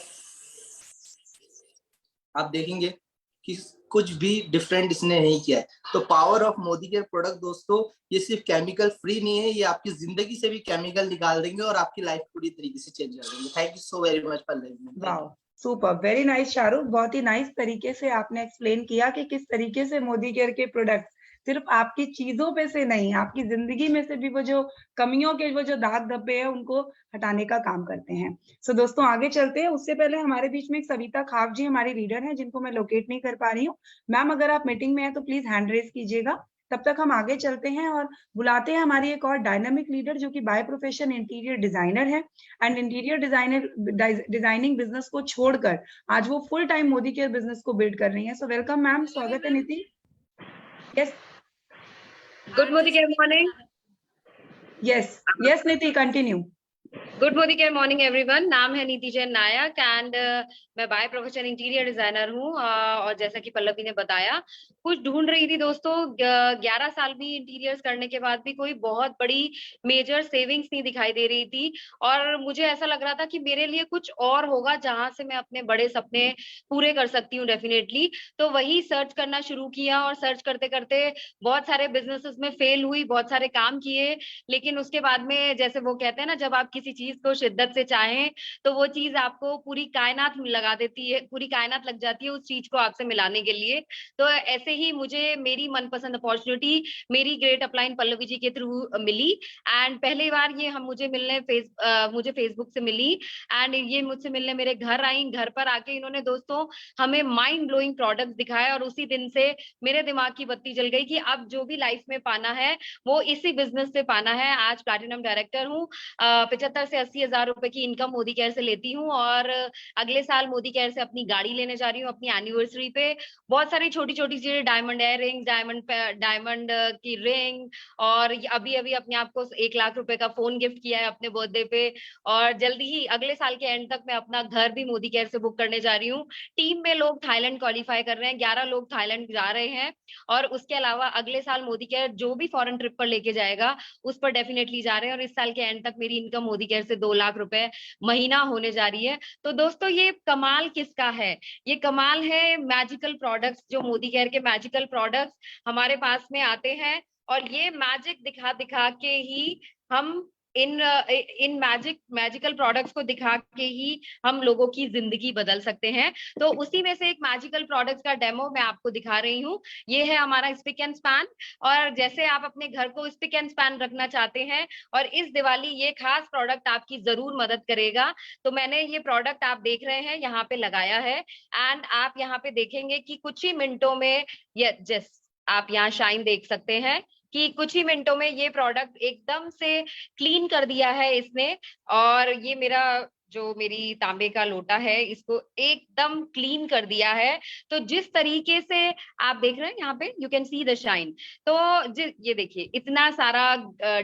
आप देखेंगे कि कुछ भी डिफरेंट इसने नहीं किया है। तो power of Modi care product दोस्तों, ये सिर्फ केमिकल फ्री नहीं है, ये आपकी जिंदगी से भी केमिकल निकाल देंगे और आपकी लाइफ पूरी तरीके से चेंज कर देंगे। Thank you so very much Pallavi. Wow, super, very nice Shahrukh, बहुत ही नाइस तरीके से आपने एक्सप्लेन किया कि किस तरीके से मोदी केयर के प्रोडक्ट सिर्फ आपकी चीजों पे से नहीं, आपकी जिंदगी में से भी वो जो कमियों के वो जो दाग धब्बे हैं उनको हटाने का काम करते हैं। सो दोस्तों आगे चलते हैं। उससे पहले हमारे बीच में एक सविता खाप जी हमारी लीडर हैं जिनको मैं लोकेट नहीं कर पा रही हूँ। मैम अगर आप मीटिंग में हैं तो प्लीज हैंड रेज कीजिएगा। तब तक हम आगे चलते हैं और बुलाते हैं हमारी एक और डायनामिक लीडर जो कि बाय प्रोफेशन इंटीरियर डिजाइनर है एंड इंटीरियर डिजाइनिंग बिजनेस को छोड़कर आज वो full time Modicare business को बिल्ड कर रही है। सो वेलकम मैम, स्वागत है। Niti, yes, good Modicare morning. Yes yes Niti, continue. Good Modicare morning everyone. नाम है नीति जैन नायक एंड मैं बाय प्रोफेशन इंटीरियर डिजाइनर हूँ और जैसा कि पल्लवी ने बताया कुछ ढूंढ रही थी दोस्तों। 11 साल भी इंटीरियर्स करने के बाद भी कोई बहुत बड़ी मेजर सेविंग्स नहीं दिखाई दे रही थी और मुझे ऐसा लग रहा था कि मेरे लिए कुछ और होगा जहां से मैं अपने बड़े सपने पूरे कर सकती हूँ डेफिनेटली। तो वही सर्च करना शुरू किया और सर्च करते करते बहुत सारे बिजनेसेस में फेल हुई, बहुत सारे काम किए, लेकिन उसके बाद में जैसे वो कहते हैं ना, जब आप किसी चीज को शिद्दत से चाहें तो वो चीज आपको पूरी कायनात लगा देती है, पूरी कायनात लग जाती है उस चीज को आपसे मिलाने के लिए। तो ऐसे ही मुझे मेरी मनपसंद अपॉर्चुनिटी मेरी ग्रेट अपलाइन पल्लवी जी के थ्रू मिली एंड पहली बार ये मुझे फेसबुक से मिली एंड ये मुझसे मिलने मेरे घर आई। घर पर आके इन्होंने दोस्तों हमें माइंड ब्लोइंग प्रोडक्ट्स दिखाए और उसी दिन से मेरे दिमाग की बत्ती जल गई कि अब जो भी लाइफ में पाना है वो इसी बिजनेस से पाना है। आज प्लैटिनम डायरेक्टर हूँ, 75 से 80 हजार रुपए की इनकम मोदी केयर से लेती हूँ और अगले साल मोदी केयर से अपनी गाड़ी लेने जा रही हूँ अपनी एनिवर्सरी पे। बहुत सारी छोटी छोटी चीजें, डायमंड एयर रिंग, डायमंड की रिंग और अभी अभी अपने आप को 1 लाख रुपए का फोन गिफ्ट किया है अपने बर्थडे पे और जल्दी ही अगले साल के एंड तक मैं अपना घर भी मोदी केयर से बुक करने जा रही हूँ। टीम में लोग थाईलैंड क्वालिफाई कर रहे हैं, 11 लोग थाईलैंड जा रहे हैं और उसके अलावा अगले साल मोदी केयर जो भी फॉरेन ट्रिप पर लेके जाएगा उस पर डेफिनेटली जा रहे हैं और इस साल के एंड तक मेरी इनकम मोदी केयर से 2 लाख रुपए महीना होने जा रही है। तो दोस्तों ये कमाल किसका है? ये कमाल है मैजिकल प्रोडक्ट्स, जो मोदी केयर के मैजिकल प्रोडक्ट्स हमारे पास में आते हैं और ये मैजिक दिखा दिखा के ही हम इन मैजिकल प्रोडक्ट्स को दिखा के ही हम लोगों की जिंदगी बदल सकते हैं। तो उसी में से एक मैजिकल प्रोडक्ट्स का डेमो मैं आपको दिखा रही हूँ। ये है हमारा स्पिक एंड स्पैन और जैसे आप अपने घर को स्पिक एंड स्पैन रखना चाहते हैं और इस दिवाली ये खास प्रोडक्ट आपकी जरूर मदद करेगा। तो मैंने ये प्रोडक्ट आप देख रहे हैं यहाँ पे लगाया है एंड आप यहाँ पे देखेंगे कि कुछ ही मिनटों में आप यहाँ शाइन देख सकते हैं कि कुछ ही मिनटों में ये प्रोडक्ट एकदम से क्लीन कर दिया है इसने। और ये मेरी तांबे का लोटा है इसको एकदम क्लीन कर दिया है। तो जिस तरीके से आप देख रहे हैं यहाँ पे you can see the shine. तो ये देखिए इतना सारा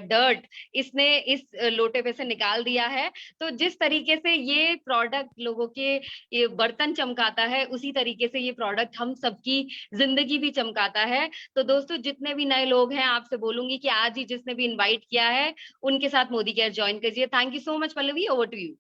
डर्ट इसने इस लोटे पे से निकाल दिया है। तो जिस तरीके से ये प्रोडक्ट लोगों के ये बर्तन चमकाता है उसी तरीके से ये प्रोडक्ट हम सबकी जिंदगी भी चमकाता है। तो दोस्तों जितने भी नए लोग हैं आपसे बोलूंगी कि आज ही जिसने भी इन्वाइट किया है उनके साथ मोदी केयर ज्वाइन कीजिए। Thank you so much Pallavi, over to you.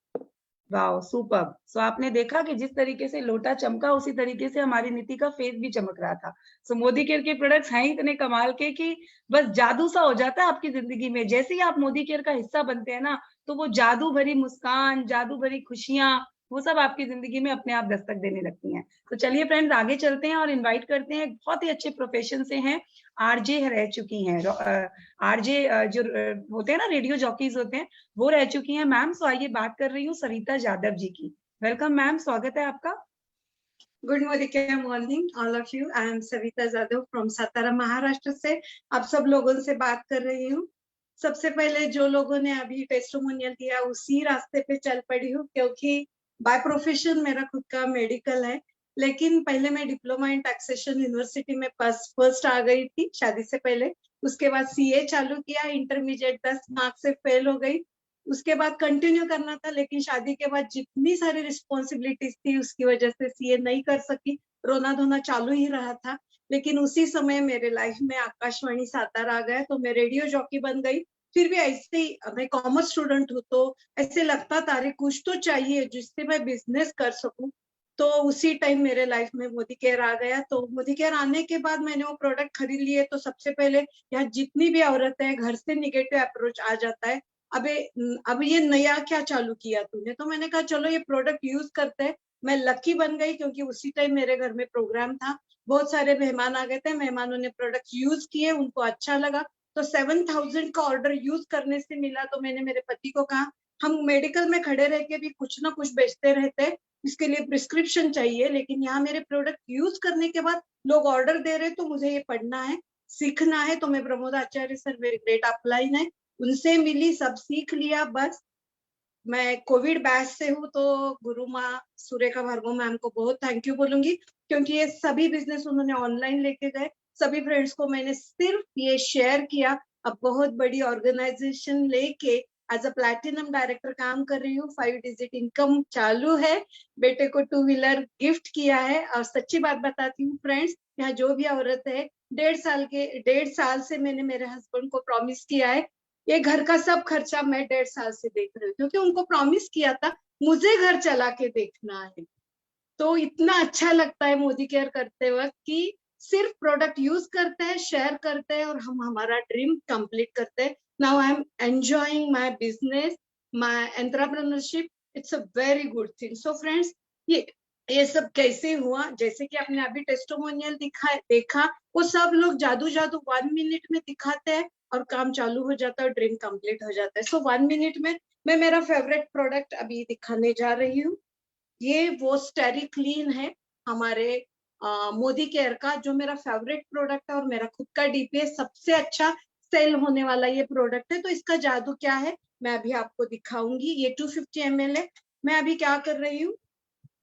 Wow, superb. So आपने देखा कि जिस तरीके से लोटा चमका उसी तरीके से हमारी नीति का फेस भी चमक रहा था। सो मोदी केयर के प्रोडक्ट्स हैं इतने कमाल के कि बस जादू सा हो जाता है आपकी जिंदगी में। जैसे ही आप मोदी केयर का हिस्सा बनते हैं ना, तो वो जादू भरी मुस्कान, जादू भरी खुशियां, वो सब आपकी जिंदगी में अपने आप दस्तक देने लगती हैं। तो चलिए फ्रेंड्स, आगे चलते हैं और इन्वाइट करते हैं, बहुत ही अच्छे प्रोफेशन से हैं, आरजे रह चुकी हैं। आरजे जो होते हैं ना, रेडियो जॉकीज होते हैं, वो रह चुकी हैं मैम। सो आइए बात कर रही हूँ सविता जादव जी की। वेलकम मैम, स्वागत है आपका। Good morning all of you. I am Savita Jadhav from Satara Maharashtra से आप सब लोगों से बात कर रही हूँ। सबसे पहले जो लोगों ने अभी टेस्टिमोनियल दिया उसी रास्ते पे चल पड़ी हूँ, क्योंकि बाय प्रोफेशन मेरा खुद का मेडिकल है, लेकिन पहले मैं डिप्लोमा इन टैक्सेशन यूनिवर्सिटी में फर्स्ट आ गई थी शादी से पहले। उसके बाद सीए चालू किया, इंटरमीडिएट 10 मार्क्स से फेल हो गई। उसके बाद कंटिन्यू करना था, लेकिन शादी के बाद जितनी सारी रिस्पॉन्सिबिलिटीज थी उसकी वजह से सीए नहीं कर सकी, रोना धोना चालू ही रहा था। लेकिन उसी समय मेरे लाइफ में आकाशवाणी सातारा आ गया, तो मैं रेडियो जॉकी बन गई। फिर भी ऐसे ही, मैं कॉमर्स स्टूडेंट हूँ, तो ऐसे लगता था अरे कुछ तो चाहिए जिससे मैं बिजनेस कर सकूं। तो उसी टाइम मेरे लाइफ में मोदी केयर आ गया। तो मोदी केयर आने के बाद मैंने वो प्रोडक्ट खरीद लिए। तो सबसे पहले यहाँ जितनी भी औरत है, घर से निगेटिव अप्रोच आ जाता है, अब ये नया क्या चालू किया तूने। तो मैंने कहा चलो ये प्रोडक्ट यूज करते हैं। मैं लकी बन गई, क्योंकि उसी टाइम मेरे घर में प्रोग्राम था, बहुत सारे मेहमान आ गए थे, मेहमानों ने प्रोडक्ट यूज किए, उनको अच्छा लगा। तो 7000 का ऑर्डर यूज करने से मिला। तो मैंने मेरे पति को कहा हम मेडिकल में खड़े रह के भी कुछ ना कुछ बेचते रहते हैं, इसके लिए प्रिस्क्रिप्शन चाहिए, लेकिन यहाँ मेरे प्रोडक्ट यूज करने के बाद लोग ऑर्डर दे रहे, तो मुझे ये पढ़ना है, सीखना है। तो मैं प्रमोद आचार्य सर, मेरे ग्रेट अपलाइन है, उनसे मिली, सब सीख लिया। बस मैं कोविड बैच से हूँ, तो गुरु माँ सुरेखा भार्गव मैम को बहुत थैंक यू बोलूंगी, क्योंकि ये सभी बिजनेस उन्होंने ऑनलाइन लेके गए। सभी फ्रेंड्स को मैंने सिर्फ ये शेयर किया। अब बहुत बड़ी ऑर्गेनाइजेशन लेके एज अ प्लैटिनम डायरेक्टर काम कर रही हूँ। 5 डिजिट इनकम चालू है। बेटे को 2 व्हीलर गिफ्ट किया है। और सच्ची बात बताती हूँ फ्रेंड्स, यहाँ जो भी औरत है, 1.5 साल से मैंने मेरे हस्बैंड को प्रॉमिस किया है, ये घर का सब खर्चा मैं 1.5 साल से देख रही हूँ, क्योंकि उनको प्रॉमिस किया था मुझे घर चला के देखना है। तो इतना अच्छा लगता है मोदी केयर करते वक्त कि सिर्फ प्रोडक्ट यूज करते हैं, शेयर करते हैं, और हम हमारा ड्रीम कंप्लीट करते हैं। Now I am enjoying my business, my entrepreneurship. It's a very good thing. So friends, ये सब कैसे हुआ, जैसे कि आपने अभी टेस्टिमोनियल देखा, वो सब लोग जादू 1 मिनट में दिखाते हैं और काम चालू हो जाता है, ड्रीम कंप्लीट हो जाता है। सो 1 मिनट में मैं मेरा फेवरेट प्रोडक्ट अभी दिखाने जा रही हूँ। ये वो स्टेरी क्लीन है हमारे मोदी केयर का, जो मेरा फेवरेट प्रोडक्ट है और मेरा खुद का डीपीएस सबसे अच्छा सेल होने वाला ये प्रोडक्ट है। तो इसका जादू क्या है मैं अभी आपको दिखाऊंगी। ये 250 ml है। मैं अभी क्या कर रही हूँ,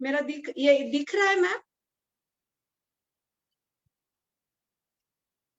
मेरा ये दिख रहा है मैम?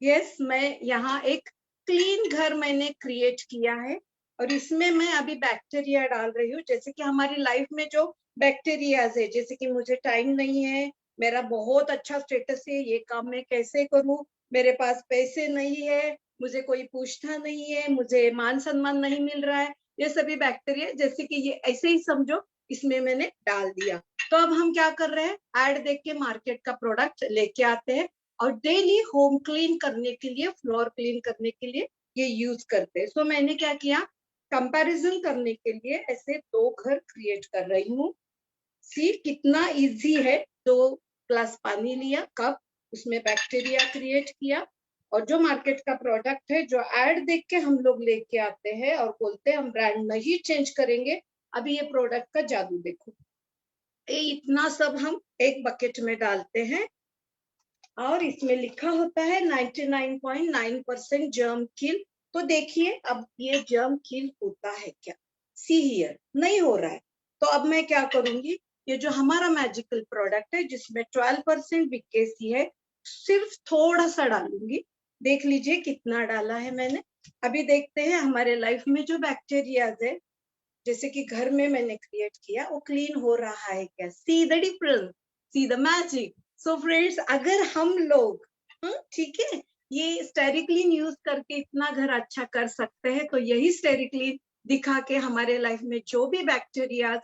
यस, मैं यहाँ एक क्लीन घर मैंने क्रिएट किया है, और इसमें मैं अभी बैक्टीरिया डाल रही हूँ। जैसे कि हमारी लाइफ में जो बैक्टीरियाज है, जैसे कि मुझे टाइम नहीं है, मेरा बहुत अच्छा स्टेटस है, ये काम मैं कैसे करूँ, मेरे पास पैसे नहीं है, मुझे कोई पूछता नहीं है, मुझे मान सम्मान नहीं मिल रहा है, ये सभी बैक्टीरिया, जैसे कि ये ऐसे ही समझो, इसमें मैंने डाल दिया। तो अब हम क्या कर रहे हैं, ऐड देख के मार्केट का प्रोडक्ट लेके आते हैं, और डेली होम क्लीन करने के लिए, फ्लोर क्लीन करने के लिए ये यूज करते हैं। सो मैंने क्या किया, कंपैरिजन करने के लिए ऐसे 2 घर क्रिएट कर रही हूँ। सी कितना इजी है। 2 ग्लास पानी लिया, कप, उसमें बैक्टीरिया क्रिएट किया, और जो मार्केट का प्रोडक्ट है, जो एड देख के हम लोग लेके आते हैं और बोलते हैं हम ब्रांड नहीं चेंज करेंगे। अभी ये प्रोडक्ट का जादू देखो, ये इतना सब हम एक बकेट में डालते हैं, और इसमें लिखा होता है 99.9% जर्म किल। तो देखिए अब ये जर्म किल होता है क्या, सी हियर, नहीं हो रहा है। तो अब मैं क्या करूंगी, ये जो हमारा मैजिकल प्रोडक्ट है जिसमें 12% बीकेसी है, सिर्फ थोड़ा सा डालूंगी। देख लीजिए कितना डाला है मैंने। अभी देखते हैं हमारे लाइफ में जो बैक्टीरियाज है, जैसे कि घर में मैंने क्रिएट किया, वो क्लीन हो रहा है क्या। See the difference, see the magic. So friends, अगर हम लोग ठीक है ये स्टेरिक्लीन यूज करके इतना घर अच्छा कर सकते हैं, तो यही स्टेरिक्लीन दिखा के हमारे लाइफ में जो भी बैक्टीरिया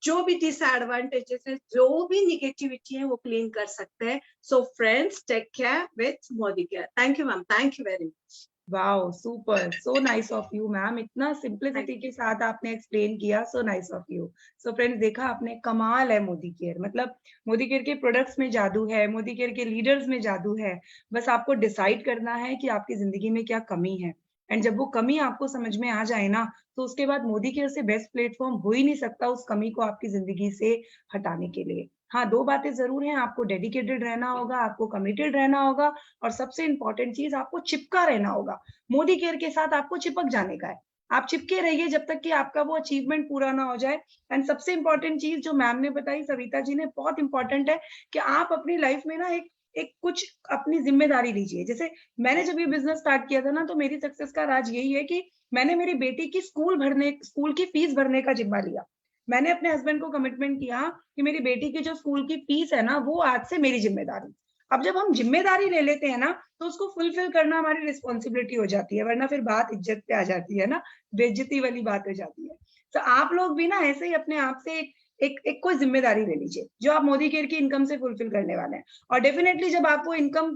जो भी डिसएडवांटेजेस है, जो भी निगेटिविटी है, वो क्लीन कर सकते हैं. So friends, take care with Modicare. Thank you ma'am, thank you very much. Wow, super, so nice of you ma'am. इतना सिंप्लिसिटी के साथ आपने एक्सप्लेन किया. So nice of you. So friends, देखा आपने, कमाल है मोदी केयर. मतलब मोदी केयर के प्रोडक्ट्स में जादू है, मोदी केयर के लीडर्स में जादू है. बस आपको डिसाइड करना है कि आपकी जिंदगी में क्या कमी है. एंड जब वो कमी आपको समझ में आ जाए ना, तो उसके बाद मोदी केयर से बेस्ट प्लेटफॉर्म हो ही नहीं सकता उस कमी को आपकी जिंदगी से हटाने के लिए. हाँ, 2 बातें जरूर हैं. आपको डेडिकेटेड रहना होगा, आपको कमिटेड रहना होगा, और सबसे इंपॉर्टेंट चीज, आपको चिपका रहना होगा. मोदी केयर के साथ आपको चिपक जाने का है. आप चिपके रहिए जब तक कि आपका वो अचीवमेंट पूरा ना हो जाए. एंड सबसे इंपॉर्टेंट चीज जो मैम ने बताई, सविता जी ने, बहुत इंपॉर्टेंट है कि आप अपनी लाइफ में ना एक कुछ अपनी जिम्मेदारी लीजिए. जैसे मैंने जब ये बिजनेस स्टार्ट किया था ना, तो मेरी सक्सेस का राज यही है कि मैंने मेरी बेटी की स्कूल की फीस भरने का जिम्मा लिया. मैंने अपने हस्बैंड को कमिटमेंट किया कि मेरी बेटी की जो स्कूल की फीस है ना, वो आज से मेरी जिम्मेदारी. अब जब हम जिम्मेदारी ले लेते हैं ना, तो उसको फुलफिल करना हमारी रिस्पॉन्सिबिलिटी हो जाती है. वरना फिर बात इज्जत पे आ जाती है ना, बेइज्जती वाली बात हो जाती है. तो आप लोग भी ना ऐसे ही अपने आप से एक कोई जिम्मेदारी ले लीजिए जो आप मोदी केयर की इनकम से फुलफिल करने वाले हैं. और डेफिनेटली जब आपको इनकम,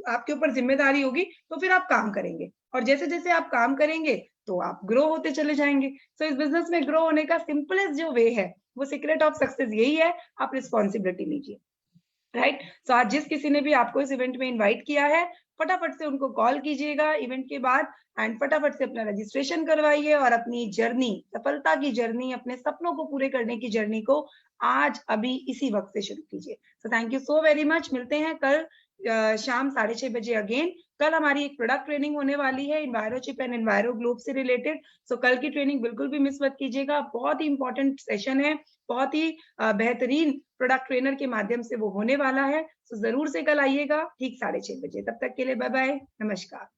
आपके ऊपर जिम्मेदारी होगी, तो फिर आप काम करेंगे. और जैसे जैसे आप काम करेंगे, तो आप ग्रो होते चले जाएंगे. तो इस बिजनेस में ग्रो होने का सिंपलेस्ट जो वे है, वो सीक्रेट ऑफ सक्सेस यही है, आप रिस्पॉन्सिबिलिटी लीजिए. राइट. सो आज जिस किसी ने भी आपको इस इवेंट में इनवाइट किया है, फटाफट से उनको कॉल कीजिएगा इवेंट के बाद, एंड फटाफट से अपना रजिस्ट्रेशन करवाइए, और अपनी जर्नी, सफलता की जर्नी, अपने सपनों को पूरे करने की जर्नी को आज अभी इसी वक्त से शुरू कीजिए. So thank you so very much. मिलते हैं कल शाम 6:30 बजे अगेन. कल हमारी एक प्रोडक्ट ट्रेनिंग होने वाली है एनवायरोचिप एंड एनवायरो ग्लोब से रिलेटेड. सो कल की ट्रेनिंग बिल्कुल भी मिस मत कीजिएगा. बहुत ही इंपॉर्टेंट सेशन है, बहुत ही बेहतरीन प्रोडक्ट ट्रेनर के माध्यम से वो होने वाला है. सो जरूर से कल आइएगा ठीक 6:30 बजे. तब तक के लिए बाय बाय, नमस्कार.